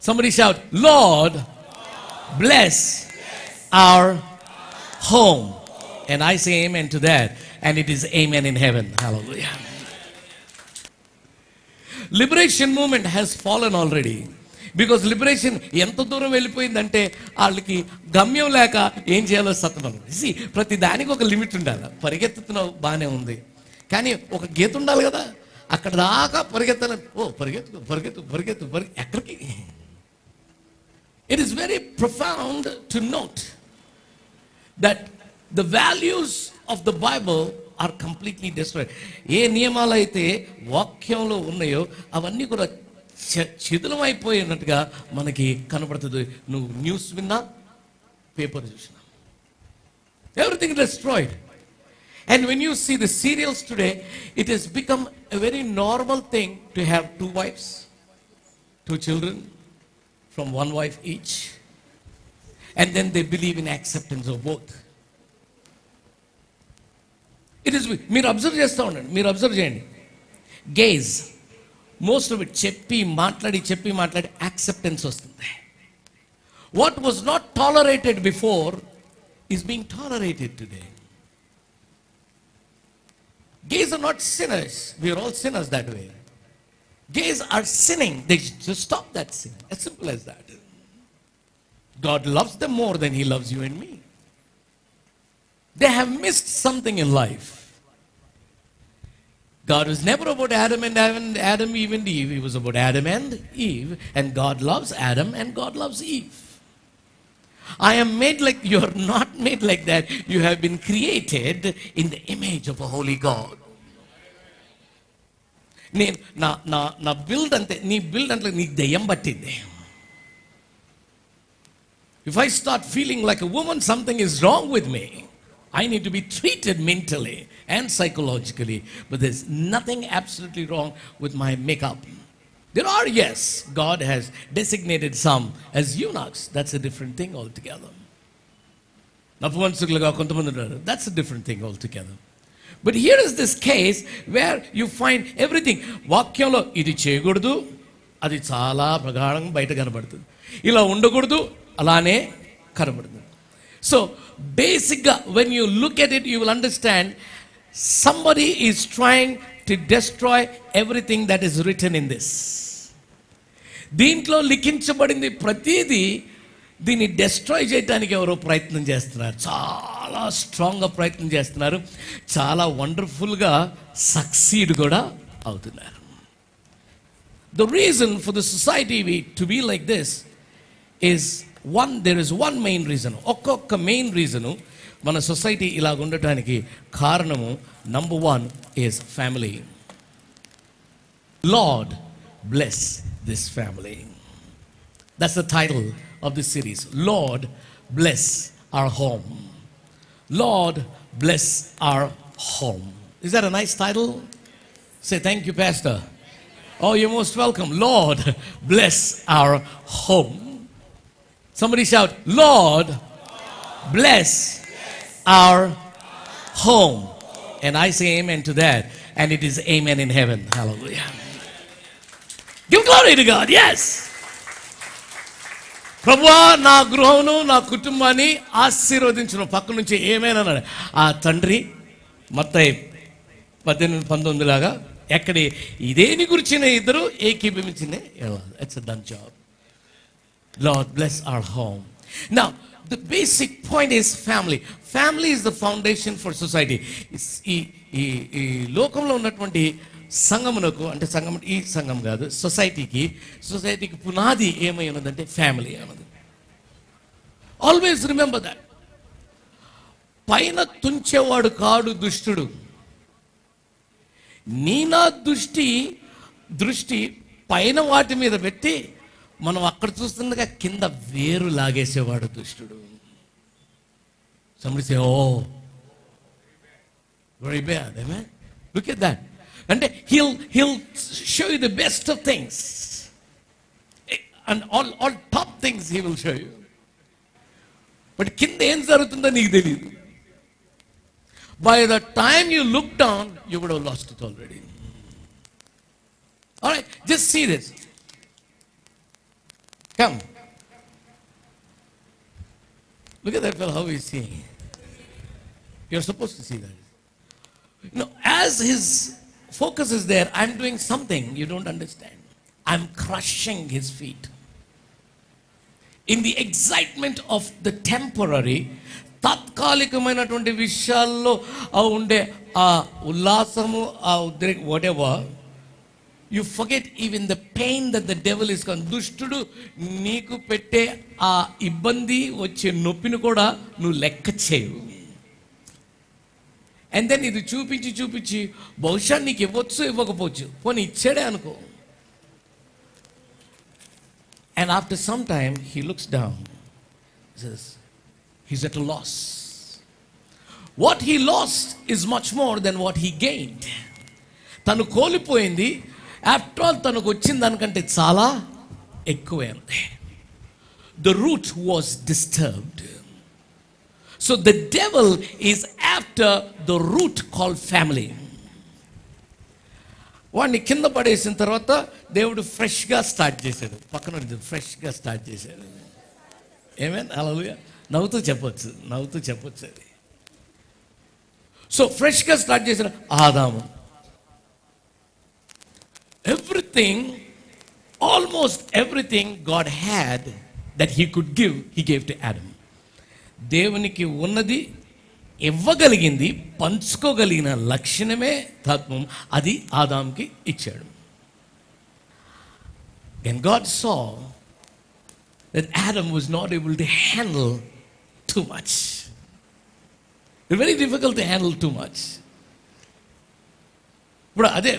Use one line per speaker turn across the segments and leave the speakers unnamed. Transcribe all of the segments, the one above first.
Somebody shout, Lord, bless our home. And I say amen to that. And it is amen in heaven. Hallelujah. Liberation movement has fallen already. Because liberation ఎంత దూరం వెళ్ళిపోయిందంటే వాళ్ళకి గమ్యం లేక ఏం చేయాలో సతమను. ప్రతి దానికి ఒక లిమిట్ ఉండాలి. పరిగెత్తుతున్నావు బాగానే ఉంది, కానీ ఒక గీత ఉండాలి కదా. అక్కడ దాకా పరిగెత్తాలని, పరిగెత్తు పరిగెత్తు పరిగెత్తు ఎక్కడికి? It is very profound to note that the values of the Bible are completely destroyed. ఏ నియమాలు అయితే వాక్యంలో ఉన్నాయో అవన్నీ కూడా శిథిలం అయిపోయినట్టుగా మనకి కనబడుతుంది. నువ్వు న్యూస్ విన్నా, పేపర్ చూసినా, everything destroyed. And when you see the serials today, it has become a very normal thing to have 2 wives, 2 children from 1 wife each, and then they believe in acceptance of both. It is, మీరు observe చేస్తూ ఉండండి, మీరు observe చేయండి. Gauge most of it చెప్పి మాట్లాడి acceptance వస్తుంది. What was not tolerated before is being tolerated today. Gays are not sinners. We are all sinners that way. Gays are sinning. They just stop that sin. As simple as that. God loves them more than He loves you and me. They have missed something in life. God was never about Adam Eve and Eve. He was about Adam and Eve. And God loves Adam and God loves Eve. I am made like you are not made like that. You have been created in the image of a holy God. నా build అంతే, నీ build అంటే నీ దయ్యం పట్టింది. If I start feeling like a woman, something is wrong with me. I need to be treated mentally and psychologically. But there's nothing absolutely wrong with my makeup. There are, yes, God has designated some as eunuchs. That's a different thing altogether. That's a different thing altogether. But here is this case where you find everything. వాక్యంలో ఇది చేయకూడదు, అది చాలా ప్రగాఢంగా బయట కనబడుతుంది. ఇలా ఉండకూడదు, అలానే కనబడుతుంది. So basically, when you look at it, you will understand somebody is trying to destroy everything that is written in this. దీంట్లో లిఖించబడింది ప్రతిదీ దీన్ని డెస్ట్రాయ్ చేయడానికి ఎవరో ప్రయత్నం చేస్తున్నారు. చాలా స్ట్రాంగ్గా ప్రయత్నం చేస్తున్నారు. చాలా వండర్ఫుల్గా సక్సీడ్ కూడా అవుతున్నారు. The reason for the society to be like this is there is one main reason. ఒక్కొక్క మెయిన్ రీజను మన సొసైటీ ఇలాగ ఉండటానికి కారణము number 1 is family. Lord, bless this family. That's the title of this series. Lord, bless our home. Lord, bless our home. Is that a nice title? Say thank you, Pastor. Oh, you're most welcome. Lord, bless our home. Somebody shout, Lord, bless our home. And I say amen to that. And it is amen in heaven. Hallelujah. Give glory to God. Yes. ప్రభువా, నా గృహమును నా కుటుంబాన్ని ఆశీర్వదించును. పక్క నుంచి ఏమేనన్నాడు ఆ తండ్రి. మత్తయి 18-19 లాగా ఎక్కడి ఇదేని గురించిన ఇద్దరు ఏకీభవించిందే. It's a done job. Lord, bless our home. Now, the basic point is family. Family is the foundation for society. ఈ లోకంలో ఉన్నటువంటి సంఘమునకు, అంటే సంఘం ఈ సంఘం కాదు, సొసైటీకి పునాది ఏమై ఉన్నదంటే ఫ్యామిలీ అన్నది. Always remember that. పైన తుంచేవాడు కాడు దుష్టుడు. నా దృష్టి పైన వాటి మీద పెట్టి మనం అక్కడ చూస్తుండగా కింద వేరు లాగేసేవాడు దుష్టుడు. Somebody say, oh, very bad. Amen. Look at that. And he'll show you the best of things, and all top things he will show you. But కింద ఏం జరుగుతుందో నీకు తెలియదు. By the time you look down, you would have lost it already. All right, just see this. Come. Look at that fellow, how he's seeing. You're supposed to see that. As his focus is there, I'm doing something you don't understand. I'm crushing his feet. In the excitement of the temporary, తాత్కాలికమైనటువంటి విషయాల్లో ఉండే ఆ ఉల్లాసము, ఆ ఉద్రేకం, whatever, you forget even the pain that the devil is going. దుష్టుడు నీకు పెట్టే ఆ ఇబ్బంది, వచ్చే నొప్పిని కూడా నువ్వు లెక్క చేయవు. అండ్ దెన్ ఇది చూపించి చూపించి బహుశా నీకు ఇవ్వచ్చు, ఇవ్వకపోవచ్చు, పోనీ ఇచ్చాడే అనుకో. And after some time he looks down, he says he's at a loss. What he lost is much more than what he gained. తను కోల్పోయింది ఆఫ్టర్ ఆల్ తనకు వచ్చిన దానికంటే చాలా ఎక్కువైంది. The root was disturbed. So the devil is after the root called family. వాడిని కింద పడేసిన తర్వాత దేవుడు ఫ్రెష్గా స్టార్ట్ చేశాడు. పక్కన ఫ్రెష్గా స్టార్ట్ చేశాడు. ఏమేన్ హల్లెలూయా. నవ్వుతూ చెప్పొచ్చు అది. సో ఫ్రెష్గా స్టార్ట్ చేశాడు ఆదాము. Everything, almost everything God had that he could give, he gave to Adam. దేవునికి ఉన్నది ఇవ్వగలిగింది, పంచుకోగలిగిన లక్షణమే తత్వం, అది ఆదాంకి ఇచ్చాడు. And God saw that Adam was not able to handle too much. It's very difficult to handle too much.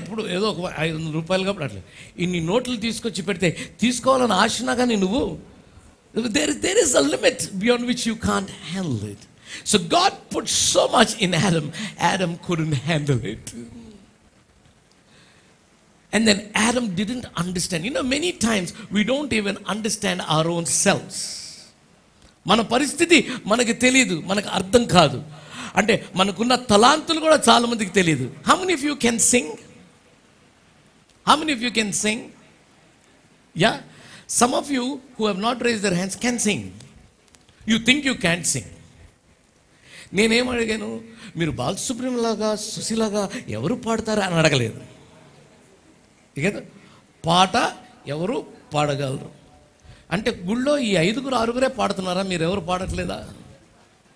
ఇప్పుడు ఏదో ఒక 500 రూపాయలు కాబట్టి అట్లా ఇన్ని నోట్లు తీసుకొచ్చి పెడితే తీసుకోవాలని ఆశనా కానీ నువ్వు there is a limit beyond which you can't handle it. So God put so much in Adam couldn't handle it. And then Adam didn't understand. Many times we don't even understand our own selves. మన పరిస్థితి మనకి తెలియదు, మనకు అర్థం కాదు. అంటే మనకున్న తలాంతులు కూడా చాలా మందికి తెలియదు. How many of you can sing? How many of you can sing? Yeah? Some of you who have not raised their hands can sing. You think you can't sing. నేనేం అడిగాను, మీరు బాలసుబ్రహ్మణ్యం లాగా సుశీలాగా ఎవరు పాడతారా అని అడగలేదు. కదా, పాట ఎవరు పాడగలరు అంటే గుళ్ళో ఈ 5-6 పాడుతున్నారా, మీరు ఎవరు పాడట్లేదా?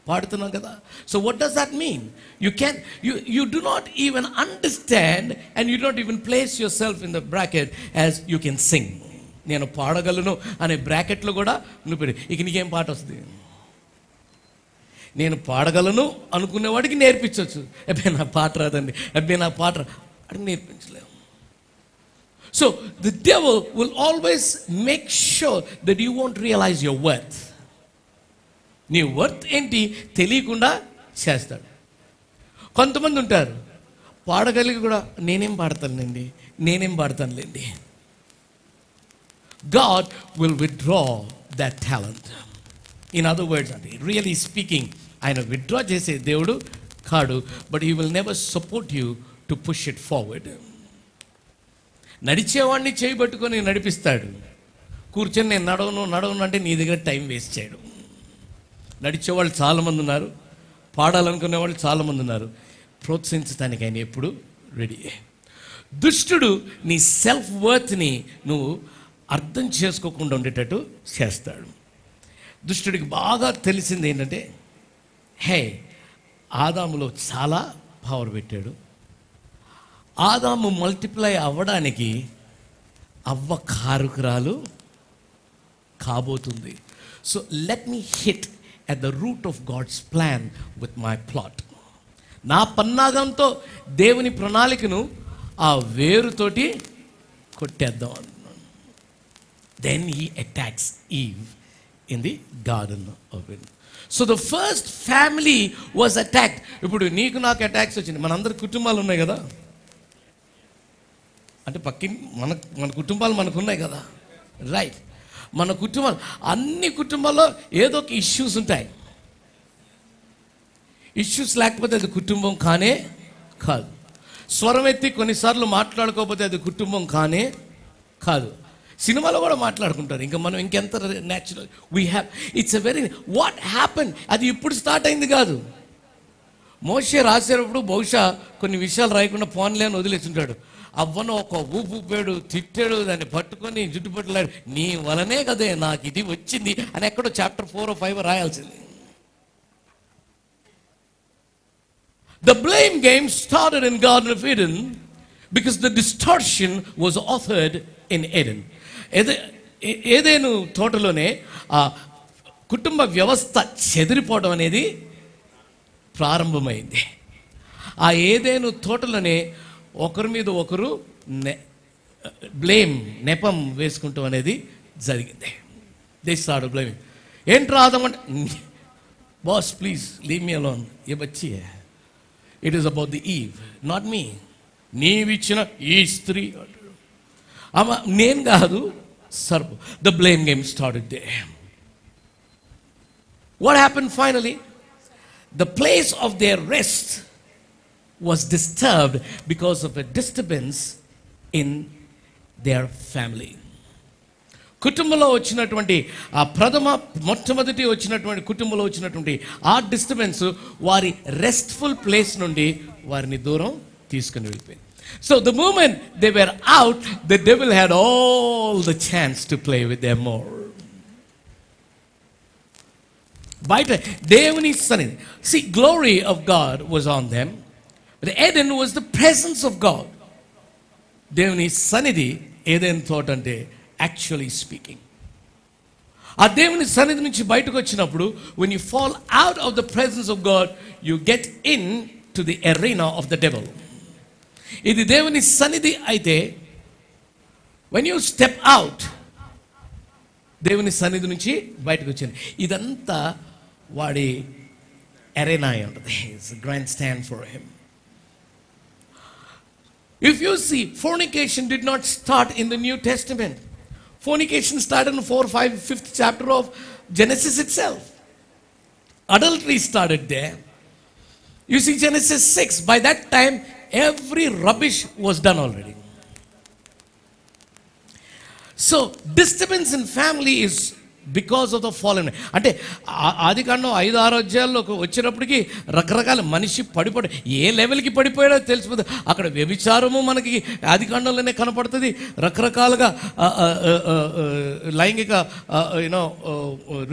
పాడుతున్నాం కదా. So what does that mean? you do not even understand and you don't even place yourself in the bracket as you can sing. నేను పాడగలను అనే బ్రాకెట్లో కూడా నువ్వు పెట్టి ఇక నీకేం పాట వస్తుంది? నేను పాడగలను అనుకునేవాడికి నేర్పించవచ్చు. అబ్బాయి నా పాట రాదండి, అబ్బాయి నా పాట అని నేర్పించలేము. So the devil will always make sure that you won't realize your worth. నీ వర్త్ ఏంటి తెలియకుండా చేస్తాడు. కొంతమంది ఉంటారు పాడగలిగి కూడా నేనేం పాడతానులేండి. God will withdraw that talent. In other words, really speaking, ఆయన విత్డ్రా చేసే దేవుడు కాడు, but he will never support you to push it forward. నడిచేవాడిని చేయబట్టుకొని నడిపిస్తాడు. కూర్చొని నేను నడవను అంటే నీ దగ్గర టైం వేస్ట్ చేయడు. నడిచేవాళ్ళు చాలామంది ఉన్నారు, పాడాలనుకునే వాళ్ళు చాలామంది ఉన్నారు. ప్రోత్సహించడానికి ఆయన ఎప్పుడు రెడీ. దుష్టుడు నీ సెల్ఫ్ వర్త్ని నువ్వు అర్థం చేసుకోకుండా ఉండేటట్టు చేస్తాడు. దుష్టుడికి బాగా తెలిసింది ఏంటంటే, ఆదాములో చాలా పవర్ పెట్టాడు. ఆదాము మల్టిప్లై అవ్వడానికి అవ్వ కారుకురాలు కాబోతుంది. So let me hit at the root of God's plan with my plot. నా పన్నాగంతో దేవుని ప్రణాళికను ఆ వేరుతోటి కొట్టేద్దాం అంటున్నాను. Then he attacks Eve in the garden of Eden. So the first family was attacked. ఇప్పుడు నీకు నాకు అటాక్స్ వచ్చింది. మనందరి కుటుంబాలు ఉన్నాయి కదా, అంటే మన కుటుంబాలు మనకున్నాయి కదా, రైట్? మన కుటుంబాలు, అన్ని కుటుంబాల్లో ఏదో ఒక ఇష్యూస్ ఉంటాయి. ఇష్యూస్ లేకపోతే అది కుటుంబం కానే కాదు. స్వరం ఎత్తి కొన్నిసార్లు మాట్లాడుకోకపోతే అది కుటుంబం కానే కాదు. సినిమాలో కూడా మాట్లాడుకుంటారు. ఇంకా మనం ఇంకెంత natural we have. It's a very what happen, అది ఇప్పుడు స్టార్ట్ అయింది కాదు. మోషే రాసేటప్పుడు బహుశా కొన్ని విషయాలు రాయకుండా పోన్లే అని వదిలేస్తుంటాడు. అవ్వను ఒక ఊపేడు, తిట్టాడు, దాన్ని పట్టుకొని జుట్టుపట్టులాడు, నీ వలనే కదే నాకు ఇది వచ్చింది అని ఎక్కడో chapter 4 or 5 రాయాల్సింది. The blame game started in Garden of Eden because the distortion was authored in Eden. ఏదేను తోటలోనే ఆ కుటుంబ వ్యవస్థ చెదిరిపోవడం అనేది ప్రారంభమైంది. ఆ ఏదేను తోటలోనే ఒకరి మీద ఒకరు నెపం వేసుకుంటాం అనేది జరిగింది. They started blaming. ఏంట్రా ఆదమంటే, boss please leave me alone, ఏ బచ్చి, it is about the Eve, not me. నీవిచ్చిన ఈ స్త్రీ అమ్మ, నేను కాదు, సర్పు. The blame game started they. What happen finally? The place of their rest was disturbed because of a disturbance in their family. కుటుంబంలో వచ్చినటువంటి ఆ మొట్టమొదటి వచ్చినటువంటి కుటుంబంలో వచ్చినటువంటి ఆ డిస్టర్బెన్స్ వారి రెస్ట్ఫుల్ ప్లేస్ నుండి వారిని దూరం తీసుకుని వెళ్ళిపోయింది. So the moment they were out, the devil had all the chance to play with them more. బయట దేవుని సన్నిధి, see, glory of God was on them. But Eden was the presence of God. దేవుని సన్నిధి ఏదైనా తోట అంటే actually speaking. ఆ దేవుని సన్నిధి నుంచి బయటకు వచ్చినప్పుడు, when you fall out of the presence of God, you get in to the arena of the devil. ఇది దేవుని సన్నిధి అయితే, when you step out, దేవుని సన్నిధి నుంచి బయటకు వచ్చింది. ఇదంతా వాడి అరేనా అయి ఉంటుంది. It's a grand stand for him. If you see, fornication did not start in the New Testament. Fornication started in 4, 5, 5th chapter of Genesis itself. Adultery started there. You see Genesis 6, by that time every rubbish was done already. So disturbance in family is because of the fallen. అంటే ఆదికాండం 5-6 అధ్యాయాల్లోకి వచ్చినప్పటికీ రకరకాల మనిషి పడిపోయి ఏ లెవెల్కి పడిపోయాడో తెలిసిపోతుంది. అక్కడ వ్యభిచారము మనకి ఆదికాండంలోనే కనపడుతుంది. రకరకాలుగా లైంగిక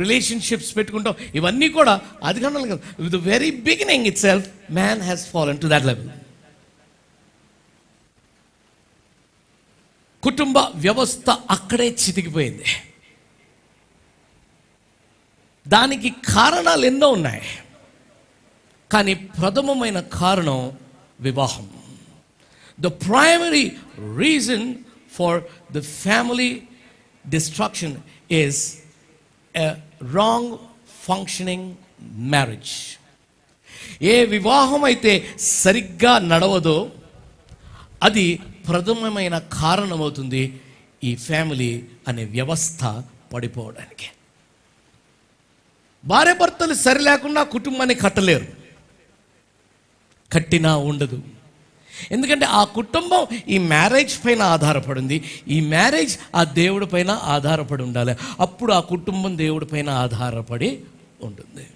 రిలేషన్షిప్స్ పెట్టుకుంటాం. ఇవన్నీ కూడా ఆదికాండంలో కాదు. With the very beginning it self man has fallen to that level. కుటుంబ వ్యవస్థ అక్కడే చితికిపోయింది. దానికి కారణాలు ఎన్నో ఉన్నాయి, కానీ ప్రథమమైన కారణం వివాహం. The primary reason for the family destruction is a wrong functioning marriage. ఏ వివాహం అయితే సరిగ్గా నడవదో అది ప్రథమమైన కారణమవుతుంది ఈ ఫ్యామిలీ అనే వ్యవస్థ పడిపోవడానికి. భార్య భర్తలు సరి లేకుండా కుటుంబాన్ని కట్టలేరు, కట్టినా ఉండదు. ఎందుకంటే ఆ కుటుంబం ఈ మ్యారేజ్ పైన ఆధారపడింది. ఈ మ్యారేజ్ ఆ దేవుడి పైన ఆధారపడి ఉండాలి. అప్పుడు ఆ కుటుంబం దేవుడి పైన ఆధారపడి ఉంటుంది.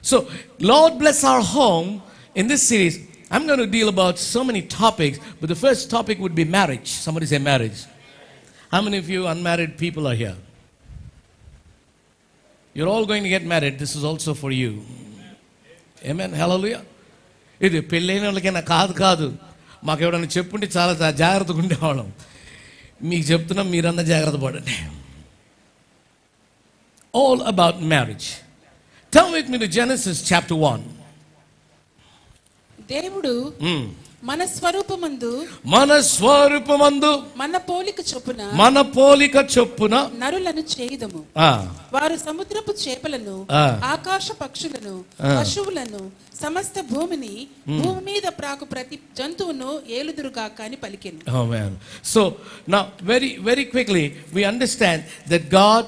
So Lord bless our home. In this series I'm going to deal about so many topics, but the first topic would be marriage. Somebody say marriage. How many of you unmarried people are here? You're all going to get married. This is also for you. Amen. Hallelujah. ఇది పెళ్ళైన వాళ్ళకైనా కాదు. మాకు ఎవరైనా చెప్పుంటే చాలా జాగ్రత్తగా ఉండేవాళ్ళం. మీకు చెప్తున్నాం, మీరన్నా జాగ్రత్త పడండి. All about marriage. Turn with me to Genesis chapter 1.
దేవుడు మన స్వరూపమందు మన పోలిక చొప్పున నరులను చేయుదము. వారు సముద్రపు చేపలను, ఆకాశ పక్షులను, పశువులను, సమస్త భూమిని, భూమి మీద ప్రాకు ప్రతి జంతువును ఏలుదురుగాక అని పలికెను.
So now very very quickly we understand that God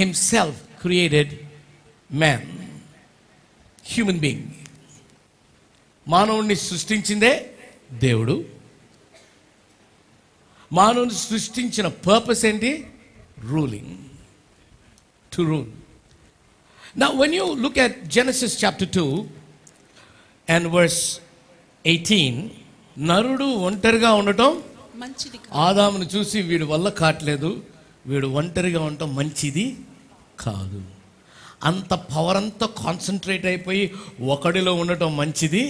himself created man, human being. మానవుణ్ణి సృష్టించిందే దేవుడు. మానవుని సృష్టించిన పర్పస్ ఏంటి? Ruling, to rule. Now when you look at Genesis chapter 2 and verse 18, నరుడు ఒంటరిగా ఉండటం
మంచిది కాదు.
ఆదామును చూసి వీడి వల్ల కావట్లేదు, వీడు ఒంటరిగా ఉండటం మంచిది కాదు. అంత పవర్ అంతా కాన్సన్ట్రేట్ అయిపోయి ఒకడిలో ఉండటం మంచిది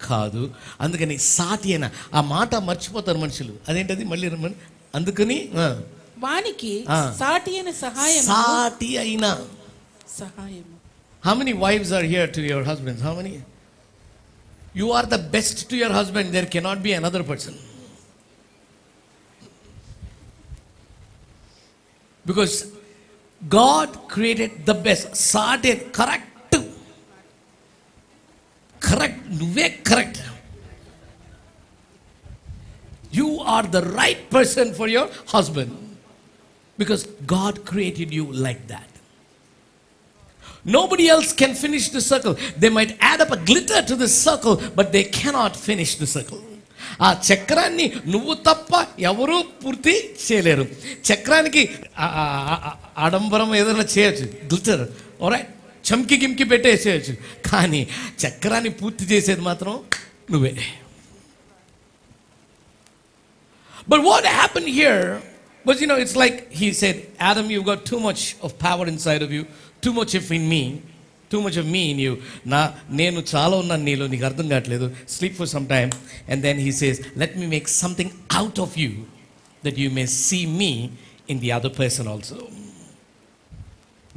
కాదు. అందుకని సాటి అయిన ఆ మాట మర్చిపోతారు మనుషులు. అదేంటది మళ్ళీ అందుకని
వానికి సాటి అయిన సహాయం,
సాటి అయిన
సహాయం.
How many wives are here to your husbands? How many? You are the best to your husband. There cannot be another person. Because God created the best. Saati, correct. Correct. Nuve correct. You are the right person for your husband. Because God created you like that. Nobody else can finish the circle. They might add up a glitter to the circle, but they cannot finish the circle. ఆ చక్రాన్ని నువ్వు తప్ప ఎవరూ పూర్తి చేయలేరు. చక్రానికి ఆడంబరం ఏదైనా చేయొచ్చు, గ్లిటర్ ఆల్రైట్, చమ్కి గిమ్కి పెట్టేసేయచ్చు, కానీ చక్రాన్ని పూర్తి చేసేది మాత్రం నువ్వే. But what happened here was, it's like he said, Adam, you've got too much of power inside of you, too much of in me, too much of me in you. నేను చాలా ఉన్నాను నీలో, నీకు అర్థం కావట్లేదు. Sleep for some time. And then he says, let me make something out of you that you may see me in the other person also.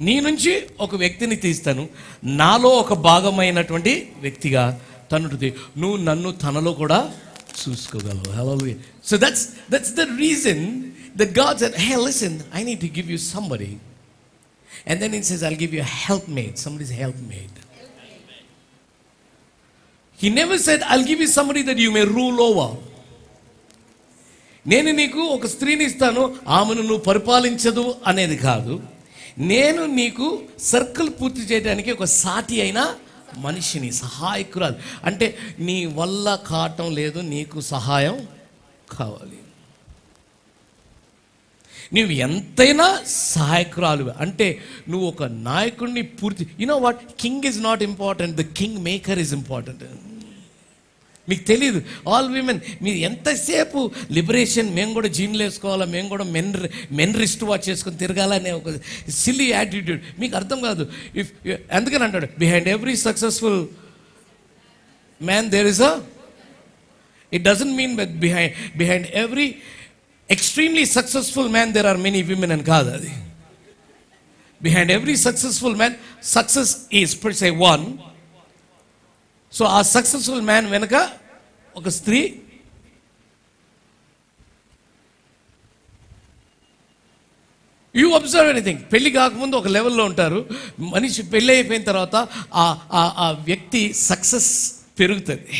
నీ నుంచి ఒక వ్యక్తిని తీస్తాను, నాలో ఒక భాగమైనటువంటి వ్యక్తిగా తనుడిది, నువ్వు నన్ను తనలో కూడా చూసుకోగలవు. Hallelujah. So that's the reason that God said, hey, listen, I need to give you somebody. And then he says, I'll give you a helpmate. Somebody's helpmate. He never said, I'll give you somebody that you may rule over. నేను నీకు ఒక స్త్రీని ఇస్తాను, ఆమెను నువ్వు పరిపాలించదు అనేది కాదు. నేను నీకు సర్కిల్ పూర్తి చేయడానికి ఒక సాటి అయిన మనిషిని, సహాయకురాలు. అంటే నీ వల్ల కావటం లేదు, నీకు సహాయం కావాలి. నువ్వు ఎంతైనా సహాయకురాలు. అంటే నువ్వు ఒక నాయకుడిని పూర్తి, what, king is not important, the king maker is important. మీకు తెలియదు, ఆల్ విమెన్ మీరు ఎంతసేపు లిబరేషన్, మేము కూడా జీన్లు వేసుకోవాలా, మేము కూడా మెన్ రిస్ట్ వాచ్ చేసుకొని తిరగాలనే ఒక సిల్లీ యాటిట్యూడ్ మీకు అర్థం కాదు. అందుకని అంటాడు, behind every successful man there is it doesn't mean but behind every extremely successful man there are many women and kaadu adi. Behind every successful man, success is per se one. So a successful man venaka oka stree, you observe anything, పెళ్లి కాకముందు ఒక లెవెల్లో ఉంటారు, మనిషి పెళ్ళి అయిపోయిన తర్వాత ఆ వ్యక్తి సక్సెస్ పెరుగుతుంది.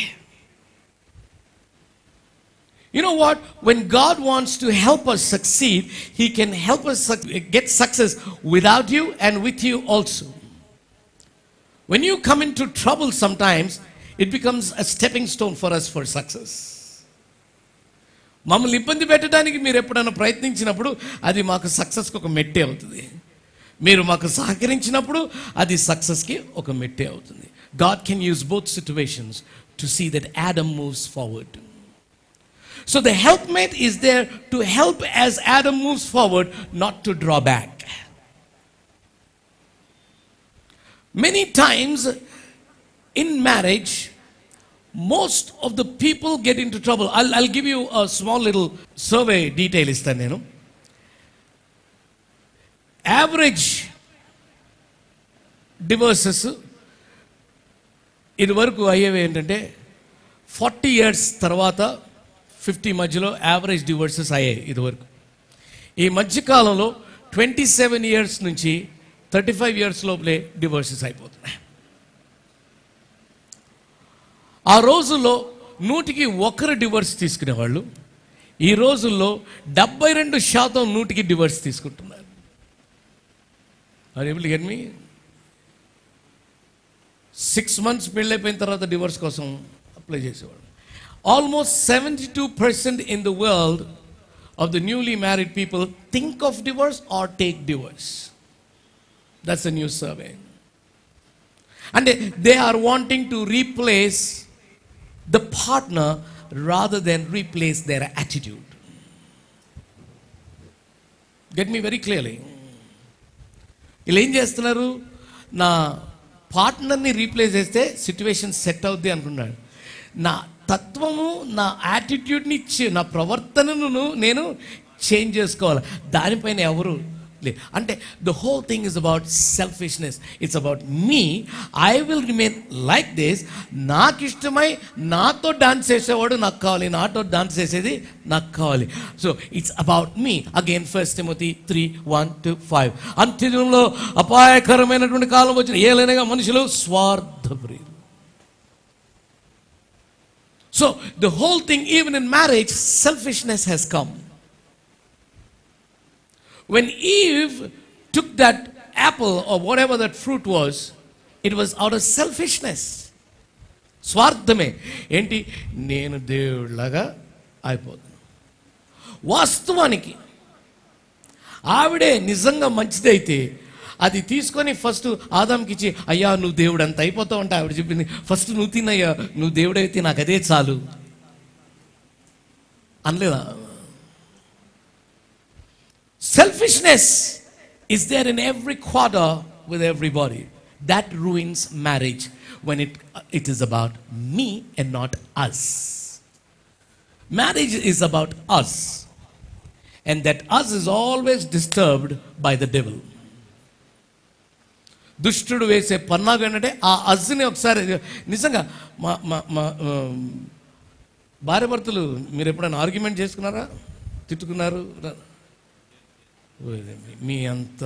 You know what? When God wants to help us succeed, He can help us get success without you and with you also. When you come into trouble sometimes, it becomes a stepping stone for us for success. మమ్మల్ని ఇబ్బంది పెట్టడానికి మీరు ఎప్పుడైనా ప్రయత్నించినప్పుడు అది మాకు సక్సెస్కి ఒక మెట్టే అవుతుంది. మీరు మాకు సహకరించినప్పుడు అది సక్సెస్కి ఒక మెట్టే అవుతుంది. God can use both situations to see that Adam moves forward. So the helpmate is there to help as Adam moves forward, not to draw back. Many times in marriage, most of the people get into trouble. I'll give you a small little survey detail istanu nenu. Average divorces ఇది వరకు అయ్యేవి ఏంటంటే 40 years తర్వాత 50 మధ్యలో average divorces అయ్యాయి ఇదివరకు. ఈ మధ్యకాలంలో 27 years నుంచి 35 years లోపలే డివోర్సెస్ అయిపోతున్నాయి. ఆ రోజుల్లో 100కి 1 డివోర్స్ తీసుకునేవాళ్ళు, ఈ రోజుల్లో 72% 100కి డివోర్స్ తీసుకుంటున్నారు. Are you able to get me? 6 months పెళ్ళైపోయిన తర్వాత డివోర్స్ కోసం అప్లై చేసేవాడు. Almost 72% in the world of the newly married people think of divorce or take divorce? That's a new survey. And they are wanting to replace the partner rather than replace their attitude. Get me very clearly. వీళ్ళు ఏం చేస్తున్నారు? నా పార్ట్నర్ని replace చేస్తే situation set అవుద్ది అనుకున్నాడు. నా తత్వము, నా యాటిట్యూడ్ని, నా ప్రవర్తనను నేను చేంజ్ చేసుకోవాలి. దానిపైన ఎవరు అంటే the whole thing is about selfishness. It's about me. I will remain like this. నాకు ఇష్టమై నాతో డాన్స్ చేసేవాడు నాకు కావాలి, నాతో డాన్స్ చేసేది నాకు కావాలి. So it's about me. Again 1 Timothy 3:1-5. అంత్యదినంలో అపాయకరమైనటువంటి కాలం వచ్చిన ఏలైనగా మనుషులు స్వార్థప్రియులు. So the whole thing, even in marriage, selfishness has come. When Eve took that apple or whatever that fruit was, it was out of selfishness. స్వార్థమే. ఏంటి? నేను దేవుడిలాగా అయిపోతాను. వాస్తవానికి ఆవిడే నిజంగా మంచిదైతే అది తీసుకొని ఫస్ట్ ఆదాంకి ఇచ్చి, అయ్యా నువ్వు దేవుడు అంత అయిపోతావు అంటే ఆవిడ చెప్పింది, ఫస్ట్ నువ్వు తినయ్యా, నువ్వు దేవుడైతే నాకు అదే చాలు అనలేదా? Selfishness is there in every quarter with everybody. That ruins marriage when it is about me and not us. Marriage is about us, and that us is always disturbed by the devil. దుష్టుడు వేసే పన్నాగం ఏంటంటే ఆ అస్ని ఒకసారి నిజంగా మా భార్యాభర్తలు మీరు ఎప్పుడైనా ఆర్గ్యుమెంట్ చేసుకున్నారా? తిట్టుకున్నారు? మీ అంత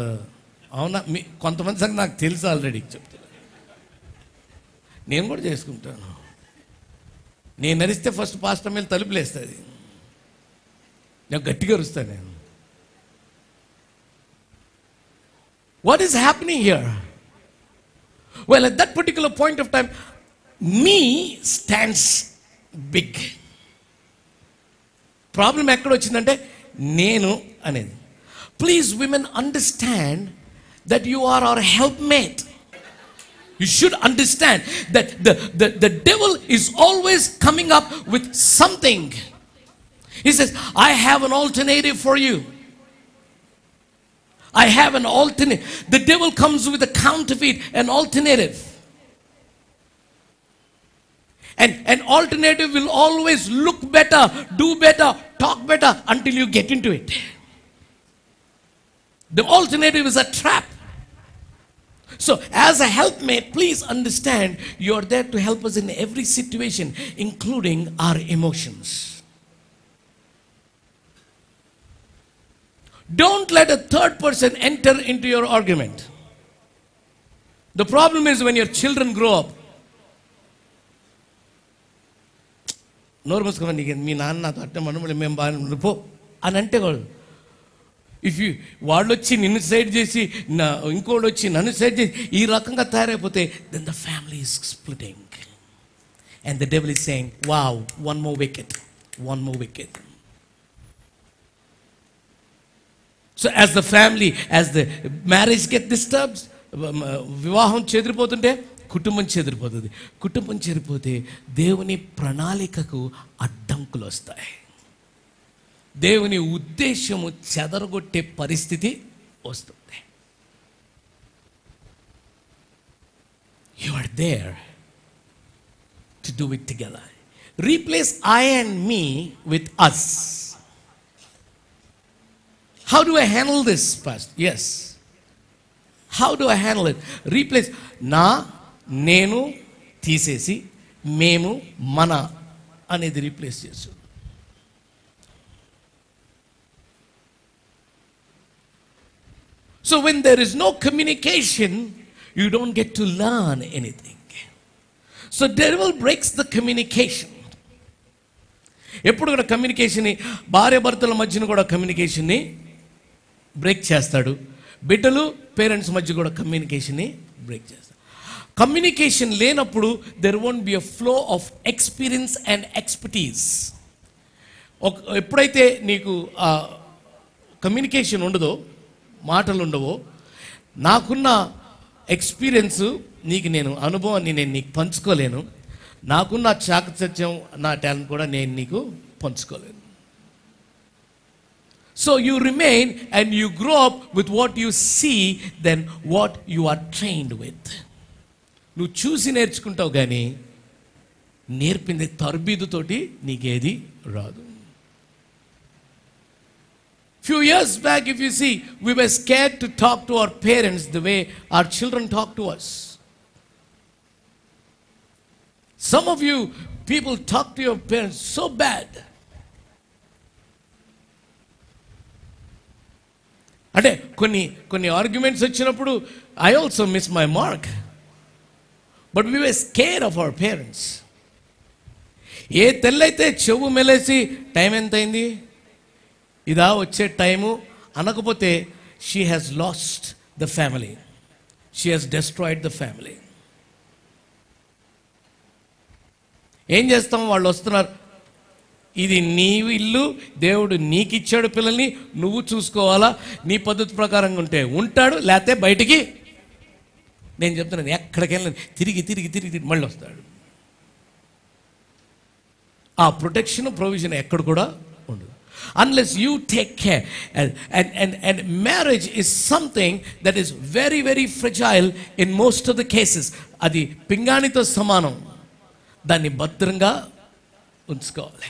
అవునా? మీ కొంతమంది సంగతి నాకు తెలుసు ఆల్రెడీ. చెప్తాను, నేను కూడా చేసుకుంటాను. నేను నరిస్తే ఫస్ట్ పాస్టర్ మీద తలుపులు వేస్తుంది, నేను గట్టిగా అరుస్తాను. నేను what is happening here? Well, at that particular point of time me stands big. Problem ఎక్కడ వచ్చిందంటే నేను అనేది. Please, women, understand that you are our helpmate. You should understand that the devil is always coming up with something. He says, I have an alternative for you. I have an alternative. The devil comes with a counterfeit, an alternative. And an alternative will always look better, do better, talk better until you get into it. The alternative is a trap. So as a helpmate, please understand you are there to help us in every situation, including our emotions. Don't let a third person enter into your argument. The problem is when your children grow up. నోరు మూసుకోమని మీ నాన్న నాతో అట్ట మనములు మేము బాగా పో అని అంటే if you వాళ్ళు వచ్చి నిన్ను సైడ్ చేసి ఇంకోళ్ళు వచ్చి నన్ను సైడ్ చేసి ఈ రకంగా తయారైపోతే then the family is splitting and the devil is saying wow one more wicket. So as the family, as the marriage get disturbed, వివాహం చెదిరిపోతుంటే కుటుంబం చెదిరిపోతుంది. కుటుంబం చెదిరిపోతే దేవుని ప్రణాళికకు అడ్డంకులు వస్తాయి. దేవుని ఉద్దేశము చెదరగొట్టే పరిస్థితి వస్తుంది. You are there to do it together. Replace I and me with us. How do I handle this, Pastor? Yes. How do I handle it? Replace నా, నేను తీసేసి మేము, మన అనేది రీప్లేస్ చేస్తాడు. So when there is no communication, you don't get to learn anything. So devil breaks the communication. ఎప్పుడు కూడా కమ్యూనికేషన్ని, భార్య భర్తల మధ్యన కూడా కమ్యూనికేషన్ని బ్రేక్ చేస్తాడు. బిడ్డలు పేరెంట్స్ మధ్య కూడా కమ్యూనికేషన్ని బ్రేక్ చేస్తాడు. కమ్యూనికేషన్ లేనప్పుడు there won't be a flow of experience and expertise. ఎప్పుడైతే నీకు కమ్యూనికేషన్ ఉండదో, మాటలు ఉండవో, నాకున్న ఎక్స్పీరియన్స్ నీకు నేను అనుభవాన్ని నేను నీకు పంచుకోలేను, నాకున్న చాకచక్యం నా టాలెంట్ కూడా నేను నీకు పంచుకోలేను. So you remain and you grow up with what you see then what you are trained with. నువ్వు చూసి నేర్చుకుంటావు, కానీ నేర్పింది తర్బీదుతోటి నీకేది రాదు. Few years back, if you see, we were scared to talk to our parents the way our children talk to us. Some of you people talk to your parents so bad. అంటే కొన్ని arguments వచ్చినప్పుడు I also miss my mark. But we were scared of our parents. ఏ తెల్లైతే చెవు మెలేసి time ఎంత అయింది, ఇదా వచ్చే time అనకపోతే she has lost the family, she has destroyed the family. ఏం చేస్తాం, వాళ్ళు వస్తున్నారు, ఇది నీ ఇల్లు, దేవుడు నీకు ఇచ్చాడు పిల్లల్ని, నువ్వు చూసుకోవాలా, నీ పద్ధతి ప్రకారంగా ఉంటే ఉంటాడు, లేకపోతే బయటికి. నేను చెప్తున్నాను, ఎక్కడికి వెళ్ళిన తిరిగి మళ్ళీ వస్తాడు. ఆ ప్రొటెక్షన్ ప్రొవిజన్ ఎక్కడ కూడా ఉండదు unless you take care. And marriage is something that is very, very fragile in most of the cases. అది పింగాణితో సమానం, దాన్ని భద్రంగా ఉంచుకోవాలి.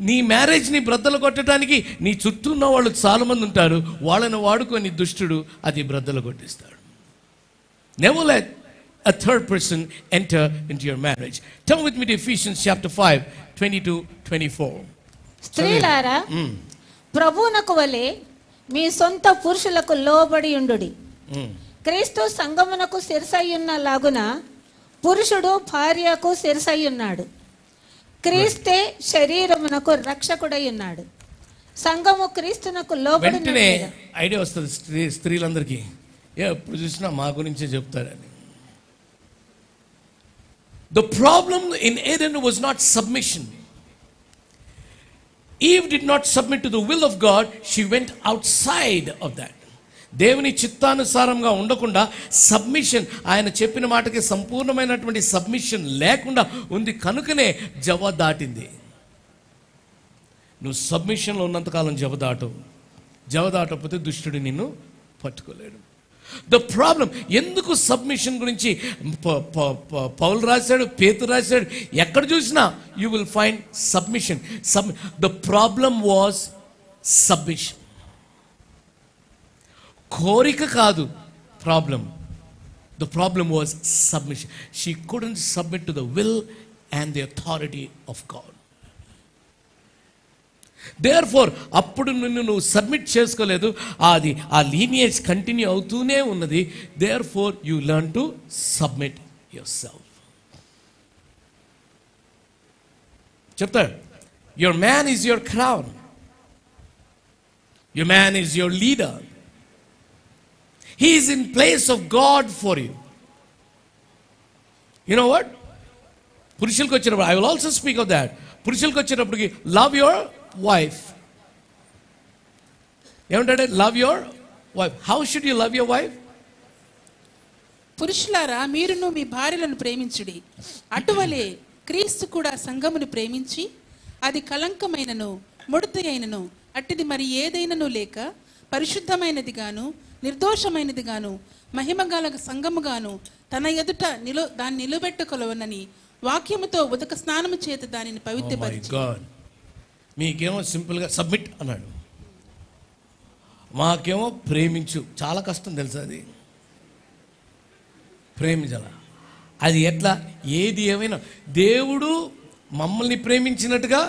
నీ మ్యారేజ్ని బ్రద్దలు కొట్టడానికి నీ చుట్టూ ఉన్న వాళ్ళు చాలామంది ఉంటారు, వాళ్ళని వాడుకొని దుష్టుడు అది బ్రద్దలు కొట్టిస్తాడు. Never let a third person enter into your marriage. Turn with me to Ephesians chapter 5, 22-24.
స్త్రీలారా, ప్రభువునకు వలె మీ సొంత పురుషులకు లోబడి ఉండుడి. క్రీస్తు సంఘమునకు శిరసయ్యున్న లాగున పురుషుడు భార్యకు శిరసయ్యున్నాడు. క్రీస్తే శరీరమునకు రక్షకుడై ఉన్నాడు. సంఘము క్రీస్తునకు లోబడి.
వెంటనే ఐడియా వస్తుంది స్త్రీలందరికీ, ఎప్పుడు చూసినా మా గురించే చెప్తారని. The problem in Eden was not submission. Eve did not submit to the will of God. She went outside of that. దేవుని చిత్తానుసారంగా ఉండకుండా సబ్మిషన్, ఆయన చెప్పిన మాటకి సంపూర్ణమైనటువంటి సబ్మిషన్ లేకుండా ఉంది కనుకనే జవ దాటింది. నువ్వు సబ్మిషన్లో ఉన్నంతకాలం జవ దాటకపోతే దుష్టుడు నిన్ను పట్టుకోలేడు. ద ప్రాబ్లం, ఎందుకు సబ్మిషన్ గురించి పౌలు రాశాడు, పేతురు రాశాడు, ఎక్కడ చూసినా you will find submission. The problem was submission. కోరిక కాదు problem, the problem was submission. She couldn't submit to the will and the authority of God. Therefore అప్పుడు నువ్వు సబ్మిట్ చేసుకోలేదు, అది ఆ లీనియేజ్ కంటిన్యూ అవుతూనే ఉన్నది. Therefore you learn to submit yourself. చెప్తాడు, your man is your crown, your man is your leader, he is in place of God for you. You know what, పురుషులకు వచ్చినప్పుడు, I will also speak of that, పురుషులకు వచ్చేటప్పటికి love your wife. ఏమంటాడు, love your wife. How should you love your wife?
పురుషులారా, మీరును మీ భార్యలను ప్రేమించుడి. అటువలే క్రీస్తు కూడా సంఘమును ప్రేమించి అది కలంకమైనను ముడత అయినను అట్టిది మరి ఏదైనను లేక పరిశుద్ధమైనది గాను నిర్దోషమైనది గాను మహిమగల సంఘముగాను తన ఎదుట దాన్ని నిలబెట్టుకొలవనని వాక్యముతో ఉదక స్నానము చేత దానిని పవిత్రపరిచి.
మీకేమో సింపుల్గా సబ్మిట్ అన్నాడు, మాకేమో ప్రేమించు. చాలా కష్టం తెలుసా అది, ప్రేమించాల. అది ఎట్లా, ఏది ఏమైనా దేవుడు మమ్మల్ని ప్రేమించినట్టుగా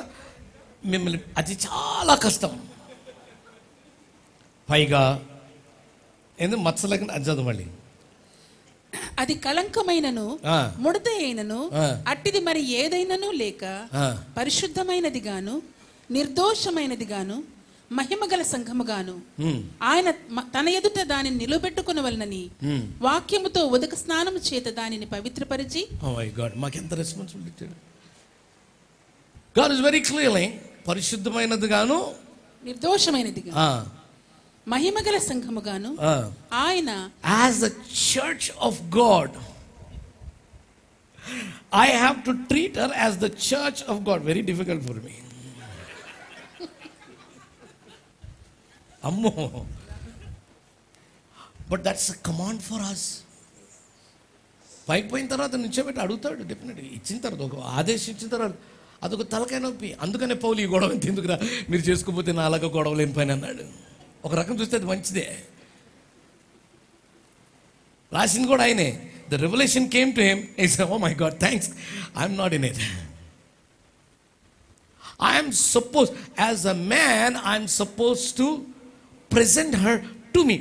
మిమ్మల్ని, అది చాలా కష్టం. పైగా ఎందుకు మత్సలేక అది చదువు మళ్ళీ.
అది కలంకమైనను ముడత అయినను అట్టిది మరి ఏదైనను లేక పరిశుద్ధమైనది గాను నిర్దోషమైనది గాను మహిమగల సంఘముగాను ఆయన తన ఎదుట దానిని నిలబెట్టుకొనవలనని వాక్యముతో ఉదక స్నానము చేత దానిని పవిత్రపరిచి.
Oh my God, మాకెంత responsibility. God is very clearly పరిశుద్ధమైనదిగాను
నిర్దోషమైనదిగా మహిమగల సంఘముగాను ఆయన
as the church of God. I have to treat her as the church of God. Very difficult for me. Ammo. But that's a command for us. పైకి పోయిన తర్వాత నుంచోబెట్టి అడుగుతాడు డెఫినెట్గా. ఇచ్చిన తర్వాత ఒక ఆదేశించిన తర్వాత అదొక తలకాయ నొప్పి. అందుకనే పౌలు ఈ గొడవ ఎందుకురా మీరు చేసుకోకపోతే నా అలాగ గొడవలు ఏం పని అన్నాడు. ఒక రకం చూస్తే అది మంచిదే. రాసింది కూడా ఆయనే. The revelation came to him. He said, oh my God, thanks, I'm not in it. I am supposed, as a man, I'm supposed to present her to me.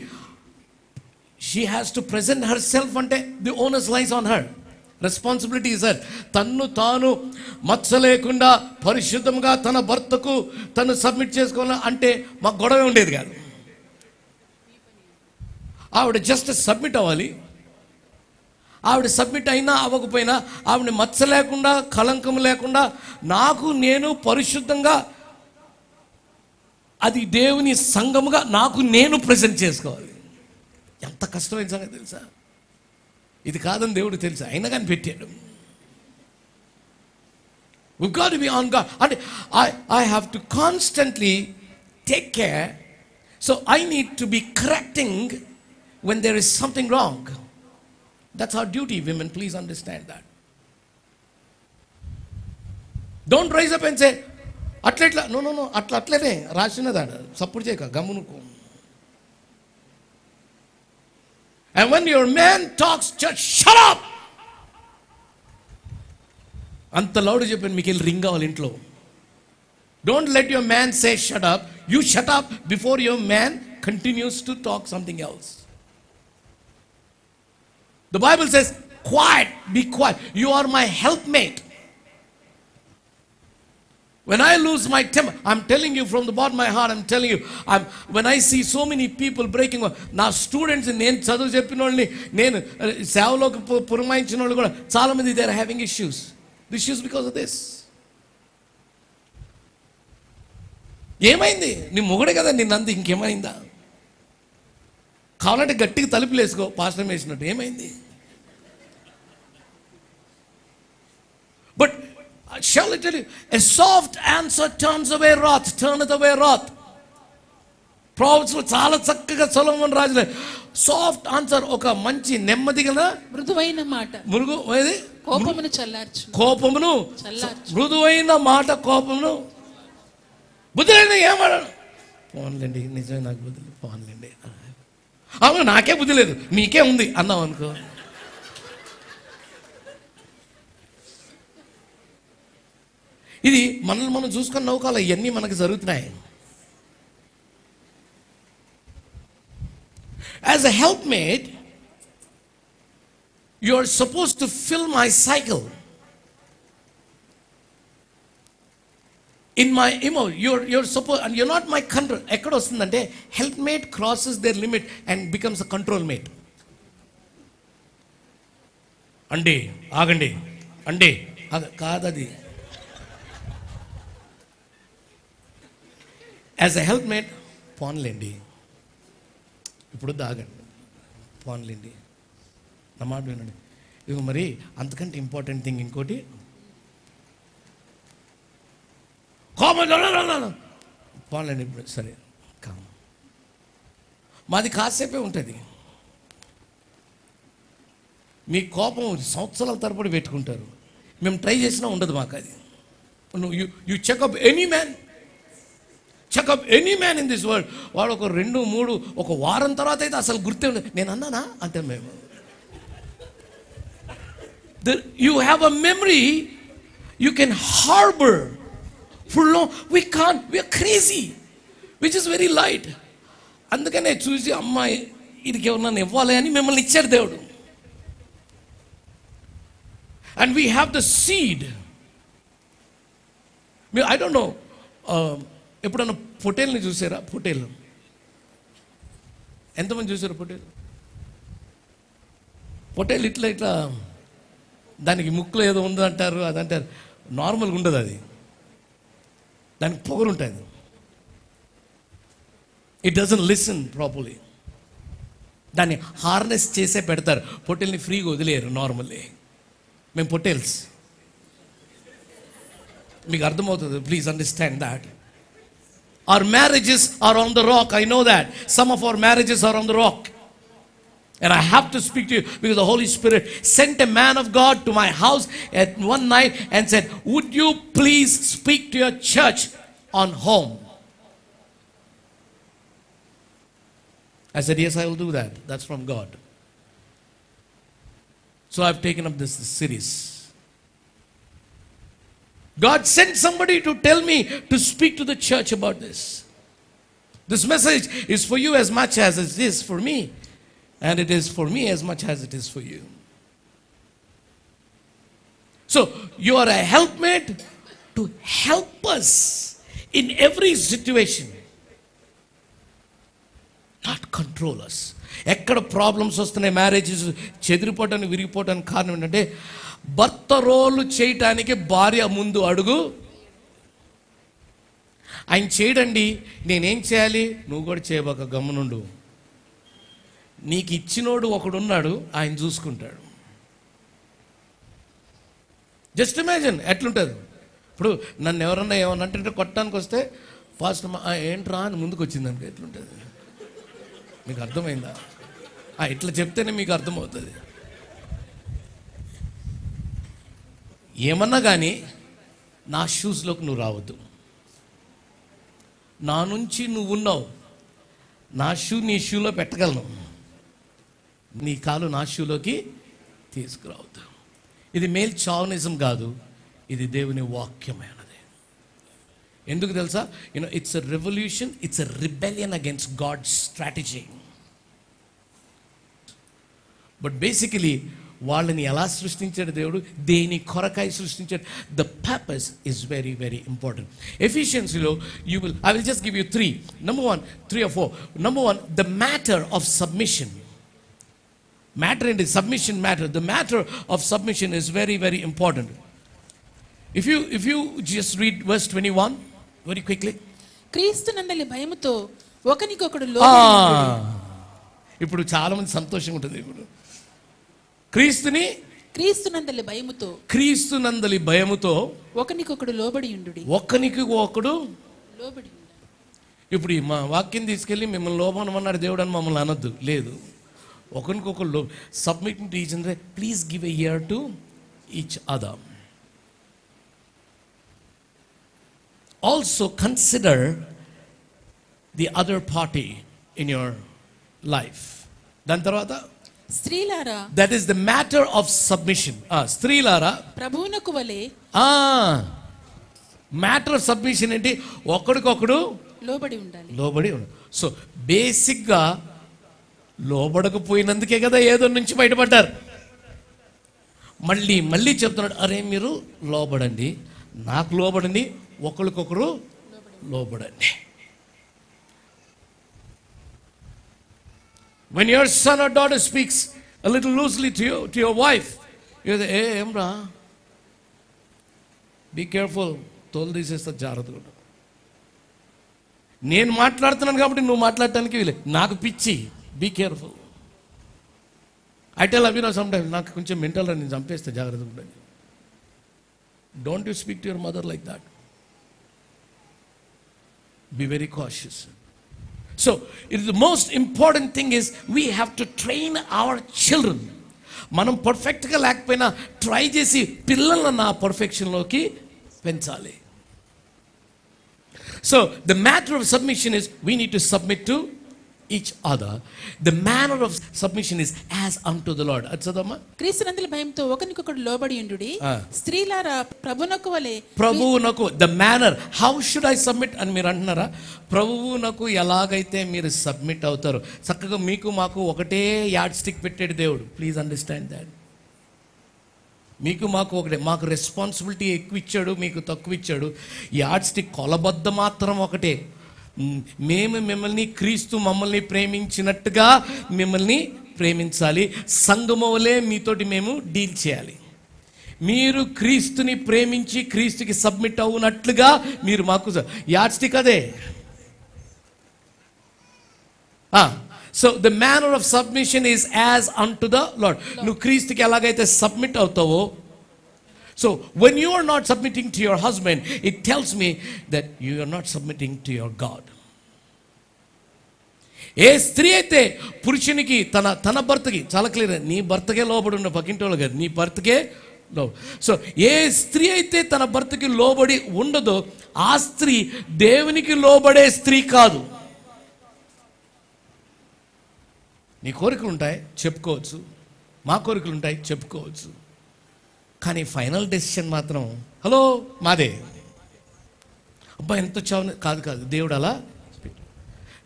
She has to present herself, ante the onus lies on her. Responsibility is her. తన్ను తాను మచ్చ లేకుండా పరిశుద్ధంగా తన భర్తకు తను submit చేసుకోవాలని అంటే మాకు గొడవ ఉండేది కాదు. ఆవిడ జస్ట్ సబ్మిట్ అవ్వాలి. ఆవిడ సబ్మిట్ అయినా అవ్వకపోయినా ఆవిడ మచ్చ లేకుండా కళంకం లేకుండా నాకు నేను పరిశుద్ధంగా అది దేవుని సంఘముగా నాకు నేను ప్రజెంట్ చేసుకోవాలి. ఎంత కష్టమైన సంగతి తెలుసా? ఇది కాదని దేవుడు తెలుసా, అయినా కానీ పెట్టాడు. We've got to be on God. And I have to constantly take care. So I need to be correcting when there is something wrong. That's our duty, women. Please understand that. Don't rise up and say, atletla. No. Atlete. Rashinada. Support cheka. Gamunuko. And when your man talks, church, shut up. Anta loudu cheppani meeku ring avali intlo. Don't let your man say shut up. You shut up before your man continues to talk something else. The Bible says, quiet, be quiet. You are my helpmate. When I lose my temper, I'm telling you from the bottom of my heart, I'm telling you, when I see so many people breaking up, now students, నేను చదువు చెప్పిన వాళ్ళని నేను సేవలోకి పురమాయించిన వాళ్ళు కూడా చాలా మంది they are having issues. The issues because of this. ఏమైంది? నీ మొగుడే కదా నిన్నంది, ఇంకేమైందా? కావాలంటే గట్టిగా తలుపులు వేసుకో, పాస్టర్ వేసినట్టు. ఏమైంది? But shall I tell you, a soft answer turns away wrath, turneth away wrath. Proverbs లో చాలా చక్కగా సొలొమోను రాజులే సాఫ్ట్ ఆన్సర్, ఒక మంచి నెమ్మదిగా
మృదువైన మాట కోపమును చల్లార్చు. కోపమును చల్లార్చు. మృదువైన మాట కోపమును.
బుద్ధులైన ఏమన్నాడు? పోన్లేండి, నిజమే నాకు బుద్ధి లేదు, పోన్లేండి. అవును నాకే బుద్ధి లేదు, నీకే ఉంది అన్నాం అనుకో. ఇది మనల్ని మనం చూసుకొని నవ్వుకోవాలి. ఇవన్నీ మనకు జరుగుతున్నాయి. As a helpmate, you are supposed to fill my cycle. In my you're supposed, and you're not my control. ఎక్కడ వస్తుందంటే helpmate crosses their limit and becomes a control mate. అండి ఆగండి, అండి కాదది. యాజ్ ఎ హెల్ప్మేట్, పోన్లేండి ఇప్పుడు దాగండి, పోన్లేండి నా మాట వినండి. ఇక మరి అంతకంటే ఇంపార్టెంట్ థింగ్ ఇంకోటి, పోన్లేండి ఇప్పుడు సరే కామ్. మాది కాసేపే ఉంటుంది. మీ కోపం సంవత్సరాల తరబడి పెట్టుకుంటారు. మేము ట్రై చేసినా ఉండదు మాకు అది. You checkup any man, checkup any man in this world. వాడు ఒక 2-3 ఒక వారం తర్వాత అయితే అసలు గుర్తే ఉండదు. నేను అన్నానా అంటే మేము you have a memory you can harbour for long. We can't, we're crazy which is very light. అందుకనే చూసి అమ్మాయి ఇదికి ఎవరన్నా ఇవ్వాలి అని మిమ్మల్ని ఇచ్చాడు దేవుడు. And we have the seed. I don't know, ఎప్పుడన్నా పొటేల్ని చూసారా? పొటేల్ ఎంతమంది చూసారు? పొటేల్ ఇట్లా ఇట్లా దానికి ముక్కులో ఏదో ఉందంటారు, అదంటారు. నార్మల్గా ఉండదు అది. దానికి పొగరుంటుంది. It doesn't listen properly. దాన్ని హార్నెస్ చేసే పెడతారు. పొట్టేల్ని ఫ్రీగా వదిలేరు నార్మల్లీ. మేము పొట్టేల్స్, మీకు అర్థమవుతుంది. Please understand that. Our marriages are on the rock. I know that. Some of our marriages are on the rock. And I have to speak to you because the Holy Spirit sent a man of God to my house at one night and said, would you please speak to your church on home? I said, yes, I will do that. That's from God. So I've taken up this series. God sent somebody to tell me to speak to the church about this. This message is for you as much as it is for me. And it is for me as much as it is for you. So, you are a helpmate to help us in every situation. Not control us. ఎక్కడ problems వస్తున్నాయి, marriages చెదిరిపోవటానికి విరిగిపోవటానికి కారణం ఏంటంటే భర్త రోలు చేయటానికి భార్య ముందు అడుగు. ఆయన చేయడండి, నేనేం చేయాలి? నువ్వు కూడా చేయబాక, గమ్మునుండు. నీకు ఇచ్చినోడు ఒకడున్నాడు, ఆయన చూసుకుంటాడు. జస్ట్ ఇమాజిన్ ఎట్లుంటుంది. ఇప్పుడు నన్ను ఎవరన్నా ఏమన్నా అంటే కొట్టడానికి వస్తే ఫాస్ట్ ఏంట్రా అని ముందుకు వచ్చిందనుకో ఎట్లుంటుంది? మీకు అర్థమైందా? ఇట్లా చెప్తేనే మీకు అర్థమవుతుంది. ఏమన్నా కానీ నా షూస్లోకి నువ్వు రావద్దు. నా నుంచి నువ్వు ఉన్నావు, నా షూ నీ షూలో పెట్టగలను, నీ కాలు నా షూలోకి తీసుకురావద్దు. ఇది మేల్ చావనిజం కాదు, ఇది దేవుని వాక్యమైనది. ఎందుకు తెలుసా? It's a revolution, it's a rebellion against God's strategy. But basically వాళ్ళని ఎలా సృష్టించాడు దేవుడు, దేని కొరకాయ సృష్టించాడు, the purpose is very very important. ఎఫిషియన్సీలో I will just give you 3. Number 1, 3 or 4. Number 1, the matter of submission. Matter in the submission matter. The matter of submission is very very important. If you just read verse 21 very quickly.
క్రీస్తునందలి భయముతో ఒకనికొకడు లోబడి.
ఇప్పుడు చాలా మంది సంతోషంగా ఉంటుంది. ఇప్పుడు క్రీస్తునందలి భయముతో
ఒకనికొకడు లోబడి ఉండుడి.
ఒకనికి ఒకడు లోబడి. ఇప్పుడు మా వాక్యం తీసుకెళ్ళి మిమ్మల్ని లోబడమన్నాడు దేవుడు అని మమ్మల్ని అనొద్దు. లేదు, ఒకరికొకరు submitting to each other. Please give a ear to each other. Also consider the other party in your life. దాని తర్వాత
స్త్రీలారా,
that is the matter of submission. స్త్రీలారా
ప్రభువునకు వలె.
మ్యాటర్ ఆఫ్ సబ్మిషన్ ఏంటి? ఒకడికొకడు
లోబడి ఉండాలి.
లోబడి ఉండాలి. సో బేసిక్గా లోబడకపోయినందుకే కదా ఏదో నుంచి బయటపడ్డారు. మళ్ళీ మళ్ళీ చెప్తున్నాడు, అరే మీరు లోబడండి, నాకు లోబడండి, ఒకరికొకరు లోబడండి. When your son or daughter speaks a little loosely to your wife, you say, hey, Emra, be careful. తోలు తీసేస్తా, జాగ్రత్తగా. నేను మాట్లాడుతున్నాను కాబట్టి నువ్వు మాట్లాడటానికి వీలే, నాకు పిచ్చి. Be careful. ఐ టెల్ అవి సమ్ టైమ్స్ నాకు కొంచెం మెంటల్ రా, నేను చంపేస్తే జాగ్రత్తగా ఉండండి. Don't you speak to your mother like that. Be very cautious. So, the most important thing is we have to train our children. మనం పర్ఫెక్ట్గా లేకపోయినా ట్రై చేసి పిల్లలను నా పర్ఫెక్షన్లోకి పెంచాలి. So, the matter of submission is we need to submit to each other. The manner of submission is as unto the Lord. అచ్చదమ్మా.
క్రీస్తునందలి భయముతో ఒకనికొకడు లోబడి ఉండుడి. స్త్రీలారా ప్రభువునకు వలె.
ప్రభువునకు the manner, how should I submit అని మీరు అంటున్నారా? ప్రభువునకు ఎలాగైతే మీరు సబ్మిట్ అవుతారో, చక్కగా మీకు మాకు ఒకటే యార్డ్ స్టిక్ పెట్టాడు దేవుడు. Please understand that. మీకు మాకు ఒకటే, మాకు రెస్పాన్సిబిలిటీ ఎక్కువ ఇచ్చాడు, మీకు తక్కువ ఇచ్చాడు. యార్డ్ స్టిక్ కొలబద్ద మాత్రం ఒకటే. మేము మిమ్మల్ని క్రీస్తు మమ్మల్ని ప్రేమించినట్టుగా మిమ్మల్ని ప్రేమించాలి. సంఘము వలె మీతోటి మేము డీల్ చేయాలి. మీరు క్రీస్తుని ప్రేమించి క్రీస్తుకి సబ్మిట్ అవునట్లుగా మీరు మాకు యాడ్స్టిక్ అదే. So the manner of submission is as unto the Lord. నువ్వు క్రీస్తుకి ఎలాగైతే సబ్మిట్ అవుతావో, so when you are not submitting to your husband, it tells me that you are not submitting to your God. ఏ స్త్రీ అయితే పురుషునికి తన భర్తకి, చాలా క్లియర్, నీ భర్తకే లోబడి ఉన్న పక్కింటోళ్ళు కాదు, నీ భర్తకే లోబడి. సో ఏ స్త్రీ అయితే తన భర్తకి లోబడి ఉండదో ఆ స్త్రీ దేవునికి లోబడే స్త్రీ కాదు. నీ కోరికలు ఉంటాయి చెప్పుకోవచ్చు, మా కోరికలు ఉంటాయి చెప్పుకోవచ్చు, కానీ ఫైనల్ డెసిషన్ మాత్రం హలో మాదే. అబ్బా ఎంత చావు కాదు, దేవుడు అలా.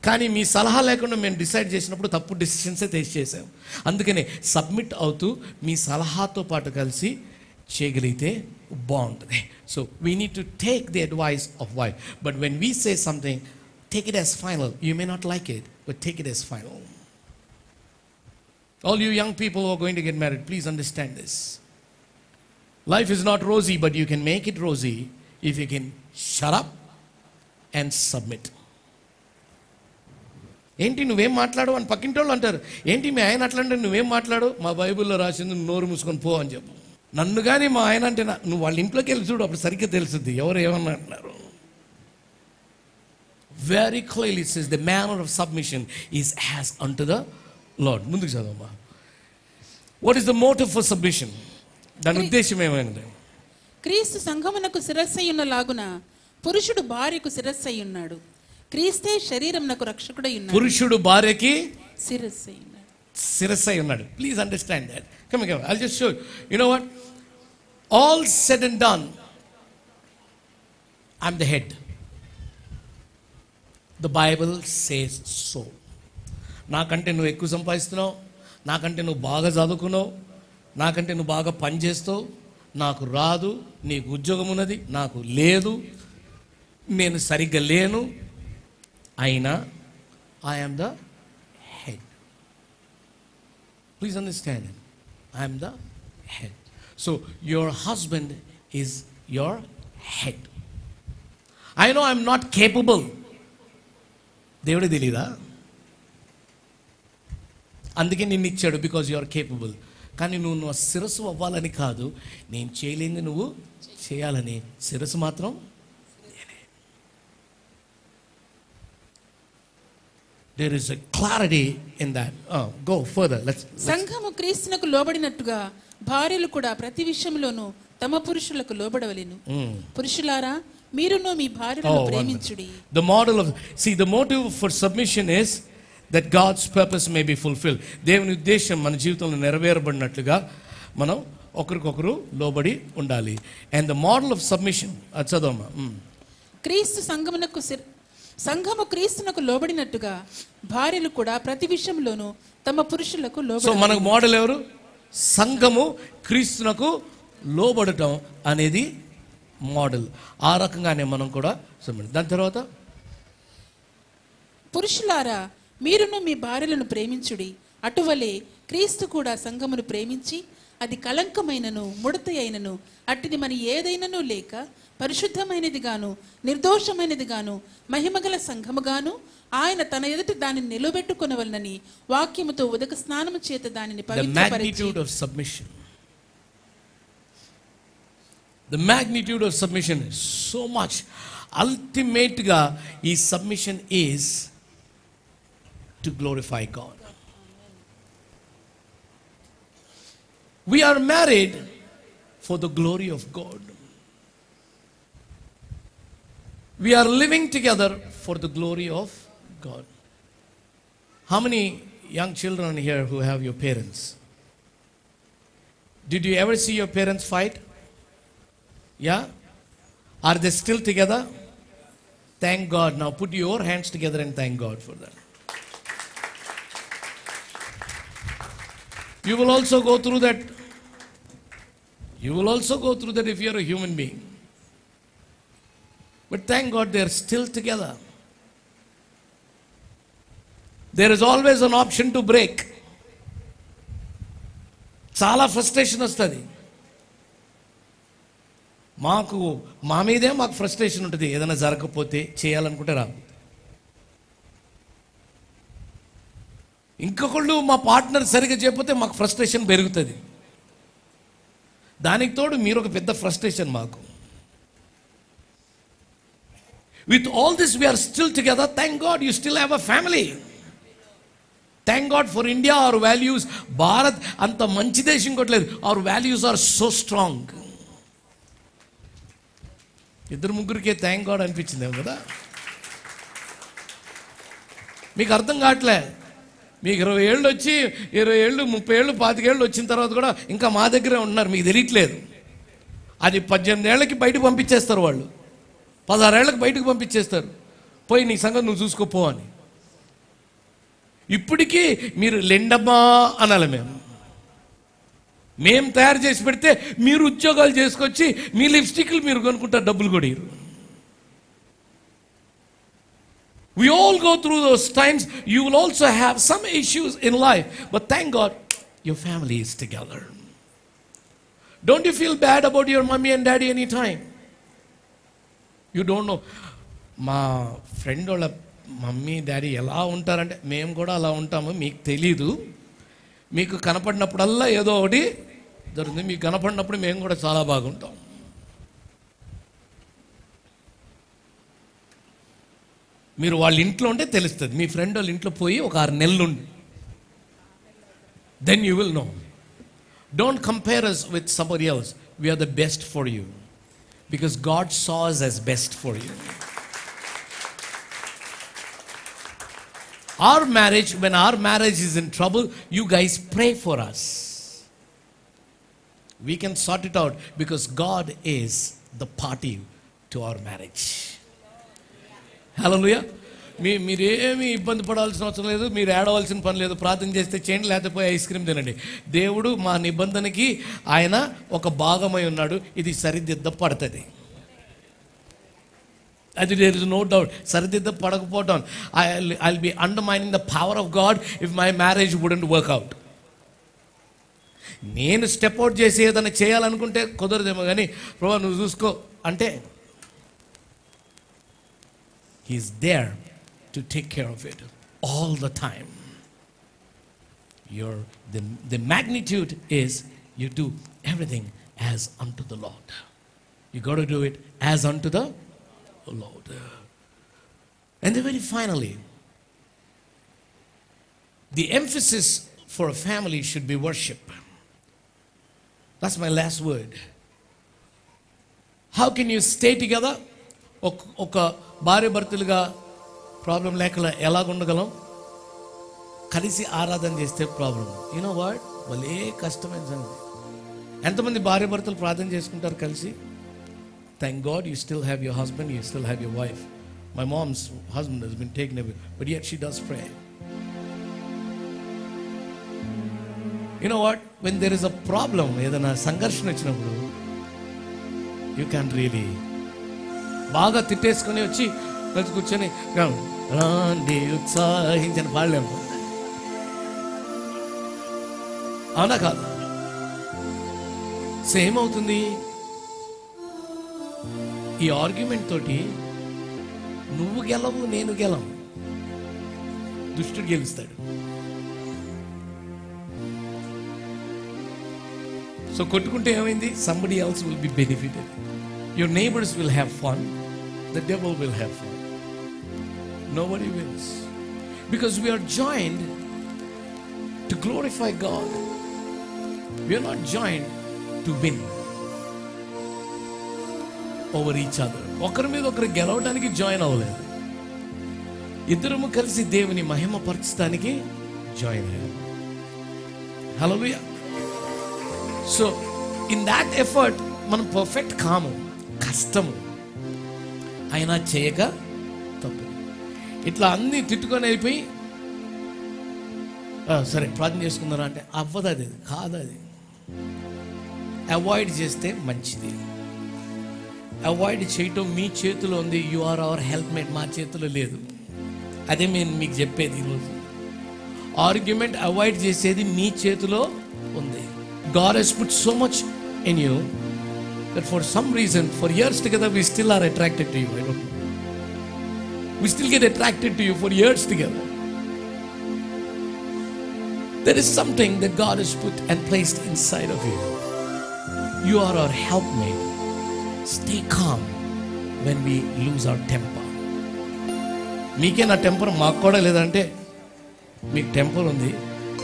కానీ మీ సలహా లేకుండా మేము డిసైడ్ చేసినప్పుడు తప్పు డెసిషన్సే చేసాం. అందుకనే సబ్మిట్ అవుతూ మీ సలహాతో పాటు కలిసి చేయగలిగితే బాగుంటుంది. So we need to take the advice of wife, but when we say something, take it as final. You may not like it, but take it as final. All you young people who are going to get married, please understand this. Life is not rosy, but you can make it rosy if you can shut up and submit. ఏంటి నువ్వేం మాట్లాడు అని పక్కింటోళ్ళు అంటారు. ఏంటి మీ ఆయన అట్లా అంటే నువ్వేం మాట్లాడు, మా బైబిల్లో రాసింది నోరు మూసుకొని పో అని చెప్పు. నన్ను కానీ మా ఆయన అంటే నువ్వు వాళ్ళ ఇంట్లోకి వెళ్ళి చూడు, అప్పుడు సరిగ్గా తెలుస్తుంది ఎవరు ఏమన్నా అంటున్నారు. Very clearly it says the manner of submission is as unto the Lord. ముందుకు చదవమ్మా. What is the motive for submission? దాని ఉద్దేశం ఏమైనది?
క్రీస్తు సంఘమునకు శిరస్సై ఉన్న లాగున పురుషుడు భార్యకు శిరస్సై ఉన్నాడు. క్రీస్తే శరీరమునకు రక్షకుడై ఉన్నాడు.
పురుషుడు భార్యకి
శిరస్సై
ఉన్నాడు. Please understand that. Come on, I'll just show you. You know what? All said and done, I'm the head. The Bible says so. నాకంటే నువ్వు ఎక్కువ సంపాదిస్తున్నావు, నాకంటే నువ్వు బాగా చదువుకున్నావు, నాకంటే నువ్వు బాగా పని చేస్తావు, నాకు రాదు, నీకు ఉద్యోగం ఉన్నది, నాకు లేదు, నేను సరిగ్గా లేను, అయినా I'm the head. Please understand, I'm the head. So your husband is your head. I know I'm not capable. దేవుడే తెలీదా? అందుకే నిన్ను ఇచ్చాడు, బికాజ్ యు ఆర్ కేపబుల్. కానీ నువ్వు శిరస్సు అవ్వాలని కాదు, నేను చేయలేని నువ్వు చేయాలని. శిరస్సు మాత్రం there is a clarity in that. Go further. Let's
సంఘము క్రీస్తునకు లోబడినట్టుగా భార్యలు కూడా ప్రతి విషయంలోనూ తమ పురుషులకు లోబడవలెను. పురుషులారా మీరును మీ భార్యలను ప్రేమించుడి.
The model of, see, the motive for submission is that God's purpose may be fulfilled. దేవుని ఉద్దేశం మన జీవితంలో నెరవేరబడినట్లుగా మనం ఒకరికొకరు లోబడి ఉండాలి. And the model of submission, చదవమ్మా.
క్రీస్తు సంఘము క్రీస్తునకు లోబడినట్టుగా భార్యలు కూడా ప్రతి విషయంలోనూ తమ పురుషులకు లోబడి.
సో మనకు మోడల్ ఎవరు? సంఘము క్రీస్తునకు లోబడటం అనేది మోడల్. ఆ రకంగానే మనం కూడా దాని తర్వాత
పురుషులారా మీరును మీ భార్యలను ప్రేమించుడి. అటువలే క్రీస్తు కూడా సంఘమును ప్రేమించి అది కలంకమైనను ముడత అయినను అట్టిది మరి ఏదైనను లేక పరిశుద్ధమైనది గాను నిర్దోషమైనది గాను మహిమగల సంఘముగాను ఆయన తన ఎదుట దానిని నిలబెట్టుకొనవలనని వాక్యముతో ఉదక స్నానము చేత దానిని పవిత్రపరిచి.
The magnitude of submission is so much. Ultimate ga ee submission is to glorify God. We are married for the glory of God. We are living together for the glory of God. How many young children here who have your parents? Did you ever see your parents fight? Yeah? Are they still together? Thank God. Now put your hands together and thank God for that. You will also go through that. You will also go through that if you are a human being. But thank God they are still together. There is always an option to break. Chala frustration vastadi. మా మీదే మాకు frustration ఉంటుంది. ఏదైనా జరగకపోతే చేయాలనుకుంటే రాదు. ఇంకొకళ్ళు మా పార్ట్నర్ సరిగ్గా చేయకపోతే మాకు ఫ్రస్ట్రేషన్ పెరుగుతుంది. దానికి తోడు మీరు ఒక పెద్ద ఫ్రస్ట్రేషన్ మాకు. With all this we are still together. Thank God you still have a family. Thank God for India. Our values, Bharat anta manchi desham kotledu. Our values are so strong. ఇద్దరు ముగ్గురికే thank God అనిపించిందేమో కదా. మీకు అర్థం కావట్లే. మీకు 20 ఏళ్ళు వచ్చి 20 ఏళ్ళు 30 ఏళ్ళు 25 ఏళ్ళు వచ్చిన తర్వాత కూడా ఇంకా మా దగ్గరే ఉంటున్నారు. మీకు తెలియట్లేదు. అది 18 ఏళ్ళకి బయటకు పంపించేస్తారు వాళ్ళు. 16 ఏళ్ళకి బయటకు పంపించేస్తారు. పోయి నీ సంగతి నువ్వు చూసుకోపో అని. ఇప్పటికీ మీరు లెండమ్మా అనాలి. మేము తయారు చేసి పెడితే మీరు ఉద్యోగాలు చేసుకొచ్చి మీ లిప్స్టిక్లు మీరు కొనుక్కుంటారు, డబ్బులు కూడా ఇరు. We all go through those times. You will also have some issues in life, but thank God your family is together. Don't you feel bad about your mommy and daddy anytime? You don't know. మా friend వాళ్ళ mummy daddy ఎలా ఉంటారంటే మేము కూడా అలా ఉంటాము. మీకు తెలీదు. మీకు కనపడినప్పుడల్లా ఏదో ఒకటి జరుగుతుంది. మీకు కనపడినప్పుడు మేము కూడా చాలా బాగుంటాం. మీరు వాళ్ళ ఇంట్లో ఉంటే తెలుస్తుంది. మీ ఫ్రెండ్ వాళ్ళ ఇంట్లో పోయి ఒక 6 నెలలు ఉండి, then you will know. Don't compare us with somebody else. We are the best for you because God saw us as best for you. Our marriage, when our marriage is in trouble, you guys pray for us. We can sort it out because God is the party to our marriage. Hallelujah. మీరేమీ ఇబ్బంది పడాల్సిన అవసరం లేదు. మీరు ఏడవలసిన పని లేదు. ప్రార్థన చేస్తే చేయండి, లేకపోతే ఐస్ క్రీమ్ తినండి. దేవుడు మా నిబంధనకి ఆయన ఒక భాగమై ఉన్నాడు. ఇది సరిదిద్దపడుతుంది. అది there is no doubt. సరిదిద్దపడకపోవడం, I'll be undermining the power of God if my marriage wouldn't work out. నేను స్టెప్ అవుట్ చేసి ఏదైనా చేయాలనుకుంటే కుదరదేమో, కానీ ప్రభా నువ్వు చూసుకో అంటే He's there to take care of it all the time. The magnitude is you do everything as unto the Lord. You got to do it as unto the Lord. And then very finally, the emphasis for a family should be worship. That's my last word. How can you stay together? ఒక భార్య భర్తలుగా problem లేకుండా ఎలాగుండగలం? కలిసి ఆరాధన చేస్తే problem. You know what, భలే కష్టమైన సంగతి. ఎంతమంది భార్య భర్తలు ప్రార్థన చేసుకుంటారు కలిసి? Thank God you still have your husband, you still have your wife. My mom's husband has been taken away, but yet she does pray. You know what, when there is a problem, ఏదైనా సంఘర్షణ వచ్చినప్పుడు you can't really బాగా తిట్టేసుకొని వచ్చి కలిసి కూర్చొని రాండి ఉత్సాహించని పాడలేము. అవునా కాదు? సేమ్ అవుతుంది. ఈ ఆర్గ్యుమెంట్ తోటి నువ్వు గెలవు, నేను గెలవు, దుష్టుడు గెలుస్తాడు. సో కొట్టుకుంటే ఏమైంది? somebody else will be benefited. Your neighbors will have fun. The devil will have fun. Nobody wins. Because we are joined to glorify God. We are not joined to win over each other. ఒకరి మీద ఒకరు గెలవడానికి join అవ్వలేదు. ఇద్దరము కలిసి దేవుని మహిమపరచడానికి join అయ్యారు. హల్లెలూయా. So in that effort మనం పర్ఫెక్ట్ కాము, కష్టము, అయినా చేయక తప్పు. ఇట్లా అన్నీ తిట్టుకొని అయిపోయి సరే ప్రార్థన చేసుకుందారా అంటే అవ్వదు. అది కాదు. అది అవాయిడ్ చేస్తే మంచిది. అవాయిడ్ చేయటం మీ చేతిలో ఉంది. యు ఆర్ అవర్ హెల్ప్మేట్, మా చేతిలో లేదు. అదే నేను మీకు చెప్పేది ఈరోజు. ఆర్గ్యుమెంట్ అవాయిడ్ చేసేది మీ చేతిలో ఉంది. God has put so much in you that for some reason, for years together, we still are attracted to you. I don't know. We still get attracted to you for years together. There is something that God has put and placed inside of you. You are our helpmate. Stay calm when we lose our temper. మీకే నా temper మాకు కూడా లేదంటే మీకు temper ఉంది,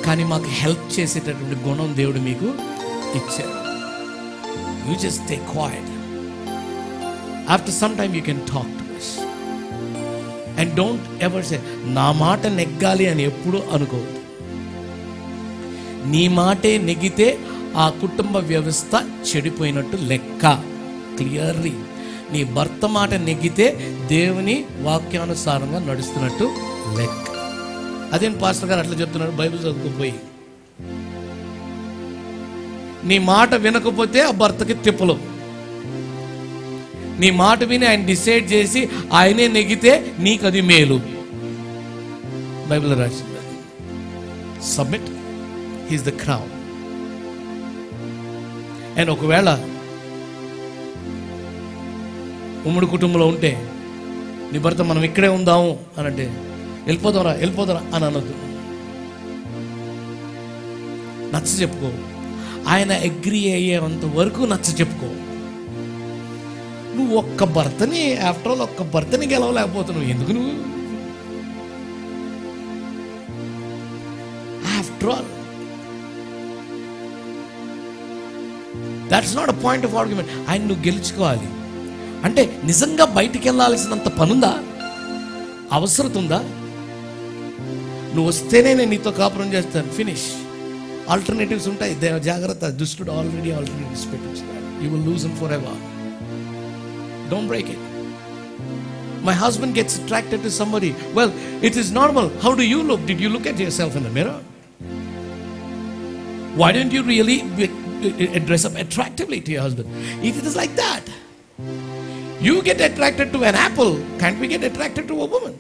కానీ మాకు help చేసేటటువంటి గుణం దేవుడు మీకు ఇచ్చారు. You just stay quiet. After some time you can talk to us. And don't ever say, నా మాట నెగ్గాలి అని ఎప్పుడు అనుకోవద్దు. నీ మాటే నెగ్గితే ఆ కుటుంబ వ్యవస్థ చెడిపోయినట్టు లెక్క. క్లియర్లీ నీ భర్త మాట నెగ్గితే దేవుని వాక్యానుసారంగా నడుస్తున్నట్టు లెక్క. అదేం పాస్టర్ గారు అట్లా చెప్తున్నాడు, బైబిల్ చదువుకోపోయి. నీ మాట వినకపోతే ఆ భర్తకి తిప్పలు. నీ మాట విని ఆయన డిసైడ్ చేసి ఆయనే నెగితే నీకు అది మేలు. బైబిల్ రాసింది, submit, he's the crown. And ఒకవేళ ఉమ్మడి కుటుంబంలో ఉంటే నీ భర్త మనం ఇక్కడే ఉందాము అని అంటే వెళ్ళిపోదాంరా అని అనొద్దు. నచ్చ చెప్పుకో. ఆయన అగ్రీ అయ్యేంత వరకు నచ్చ చెప్పుకో. నువ్వు ఒక్క భర్తని, ఆఫ్టర్ ఆల్ ఒక్క భర్తని గెలవలేకపోతున్నావు ఎందుకు నువ్వు? After all that's not a point of argument. ఆయన నువ్వు గెలుచుకోవాలి అంటే నిజంగా బయటికి వెళ్ళాల్సినంత పనుందా, అవసరం ఉందా? నువ్వు వస్తేనే నేను నీతో కాపురం చేస్తాను, ఫినిష్. ఆల్టర్నేటివ్స్ ఉంటాయి, జాగ్రత్త. దుష్టుడు ఆల్రెడీ ఆల్టర్నేటివ్స్ పెట్టించున్నాడు. You will lose him forever. Don't break it. My husband gets attracted to somebody. Well, it is normal. How do you look? Did you look at yourself in the mirror? Why don't you really dress up attractively to your husband? If it is like that, you get attracted to an apple, can't we get attracted to a woman?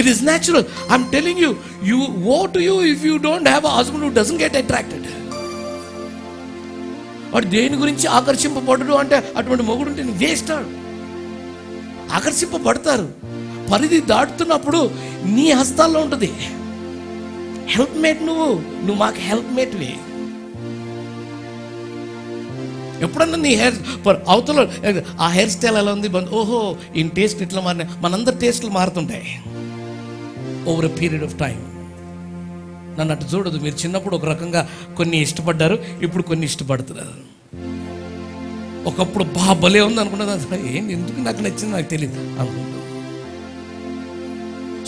It is natural. I'm telling you, woe to you if you don't have a husband who doesn't get attracted. వాడు దేని గురించి ఆకర్షింపబడడు అంటే అటువంటి మొగుడు ఉంటే waste. ఆకర్షింపబడతారు. పరిధి దాటుతున్నప్పుడు నీ హస్తాల్లో ఉంటుంది. హెల్ప్ మేట్ నువ్వు మాకు హెల్ప్ మేట్వి. ఎప్పుడన్నా నీ హెయిర్ అవతల ఆ హెయిర్ స్టైల్ ఎలా ఉంది, ఓహో ఈ టేస్ట్ ఇట్లా మారినా. మనందరి టేస్ట్లు మారుతుంటాయి over a period of time. నన్ను అటు చూడదు. మీరు చిన్నప్పుడు ఒక రకంగా కొన్ని ఇష్టపడ్డారు, ఇప్పుడు కొన్ని ఇష్టపడుతున్నారు. ఒకప్పుడు భలే ఉంది అనుకున్నది, ఏంటి ఎందుకు నాకు నచ్చింది నాకు తెలియదు అనుకుంటాం.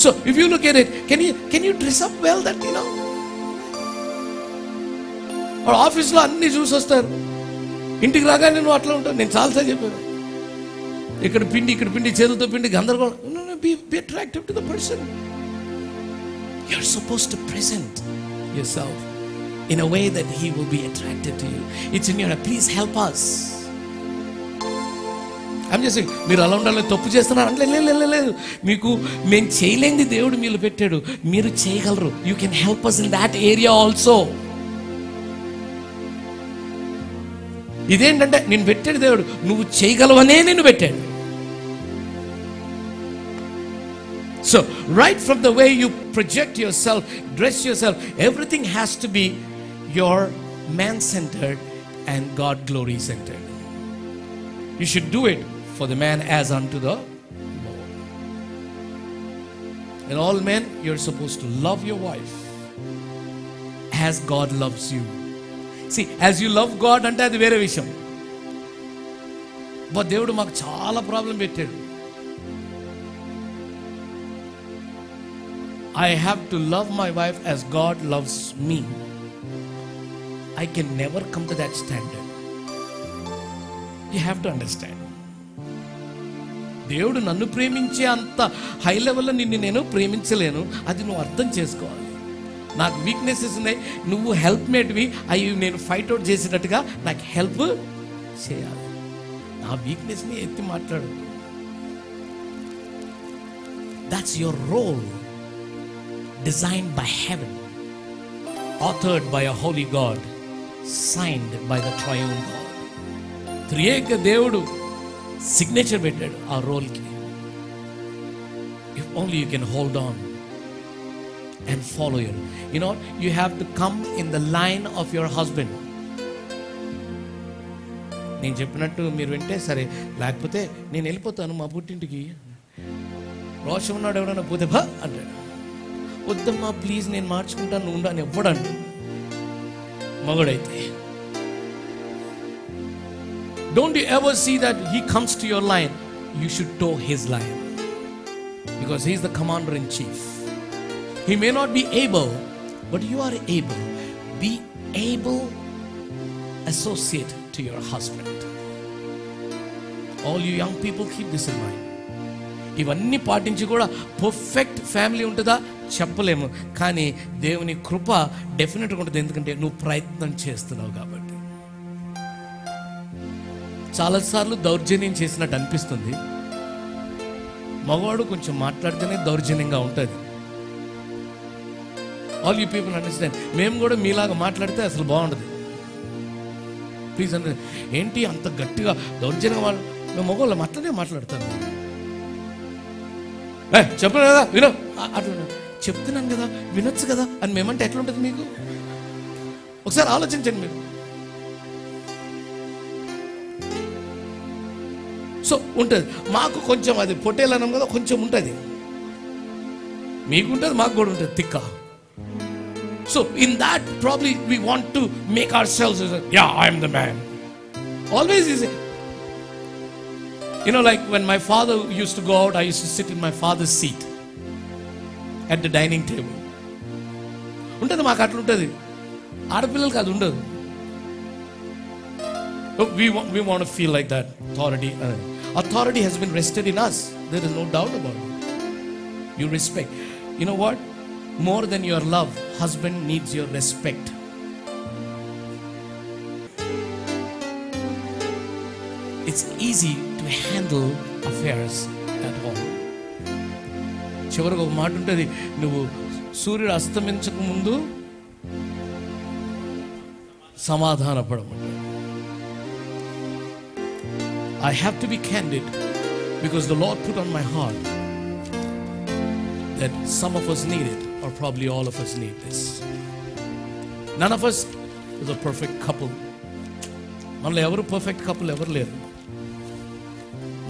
So if you look at it, can you dress up well that you know. ఆఫీస్లో అన్ని చూసి వస్తారు, ఇంటికి రాగానే నువ్వు అట్లా ఉంటావు. నేను చాలాసార్లు చెప్పాను, ఇక్కడ పిండి చేతులతో పిండి గందరగోళం. B attractive to the person. You're supposed to present yourself in a way that he will be attracted to you. It's in your, please help us. I'm just saying, మీరు అలా ఉండాలని తప్పు చేస్తున్నారు అంటే లేదు. మీకు మేము చేయలేంది దేవుడు మీరు పెట్టాడు, మీరు చేయగలరు. You can help us in that area also. ఇదేంటంటే నేను పెట్టాడు దేవుడు, నువ్వు చేయగలవనే నేను పెట్టాడు. So, right from the way you project yourself, dress yourself, everything has to be your man-centered and God-glory-centered. You should do it for the man as unto the Lord. And all men, you're supposed to love your wife as God loves you. See, as you love God, ante adi vere vishayam. But Devudu maaku chaala problem pettadu. I have to love my wife as God loves me. I can never come to that standard. You have to understand. దేవుడు నన్ను ప్రేమించే అంత high లెవెల్లో నిన్ను నేను ప్రేమించలేను. అది నువ్వు అర్థం చేసుకోవాలి. నాకు వీక్నెసెస్ ఉన్నాయి, నువ్వు హెల్ప్ మేట్వి. అవి నేను ఫైట్ అవుట్ చేసేటట్టుగా నాకు హెల్ప్ చేయాలి. నా వీక్నెస్ని ఎత్తి మాట్లాడు. That's your role. Designed by heaven. authored by a holy God, signed by the triune God. త్రియేక దేవుడు సిగ్నేచర్ పెట్టాడు ఆ రోల్కి. If only you can hold on and follow your, you know, you have to come in the line of your husband. నేను చెప్పినట్టు మీరు వింటే సరే, లేకపోతే నేను వెళ్ళిపోతాను మా పుట్టింటికి. రోషం ఉన్నాడు ఎవడన్నా పోతే బా అంటాడు. వద్దమ్మా ప్లీజ్ నేను మార్చుకుంటాను, నువ్వు ఉండని ఎవ్వడంటు. మగడైతే don't you ever see that he comes to your line, you should toe his line, because he is the commander in chief. He may not be able, but you are able. Be able associate to your husband. All you young people, keep this in mind. ఇవన్నీ పాటించి కూడా perfect family ఉంటుందా చెప్పలేము, కానీ దేవుని కృప డెఫినెట్గా ఉంటుంది. ఎందుకంటే నువ్వు ప్రయత్నం చేస్తున్నావు కాబట్టి. చాలాసార్లు దౌర్జన్యం చేసినట్టు అనిపిస్తుంది. మగవాడు కొంచెం మాట్లాడితేనే దౌర్జన్యంగా ఉంటుంది. All you people understand. మేము కూడా మీలాగా మాట్లాడితే అసలు బాగుండదు. ప్లీజ్ అంటే ఏంటి అంత గట్టిగా దౌర్జన్యంగా వాళ్ళు, మేము మగవాళ్ళం అట్లనే మాట్లాడతాను. చెప్పను కదా వినో, అట్లా చెప్తున్నాను కదా వినొచ్చు కదా అని మేమంటే ఎట్లుంటుంది మీకు? ఒకసారి ఆలోచించండి మీరు. సో ఉంటుంది. మాకు కొంచెం అది పొట్టేలనం కదా కొంచెం ఉంటుంది, మీకు ఉంటుంది, మాకు కూడా ఉంటుంది తిక్క. So in that probably we want to make our selves, yeah I'm the man. Always is, you know, like when my father used to go out, I used to sit in my father's seat at the dining table. ఉంటుంది మాకు అట్లా ఉంటుంది. ఆడపిల్లలకి అది ఉండదు. We want to feel like that authority. Authority has been rested in us. There is no doubt about it. You respect. You know what? More than your love, husband needs your respect. It's easy to handle affairs at home. చివరికి ఒక మాట ఉంటుంది, నువ్వు సూర్యుడు అస్తమించక ముందు సమాధానపడమంటాడు. I have to be candid because the Lord put on my heart that some of us need it, or probably all of us need this. None of us is a perfect couple. మనలో ఎవరు perfect couple ఎవరు లేరు.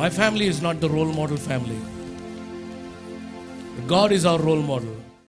My family is not the role model family. God is our role model.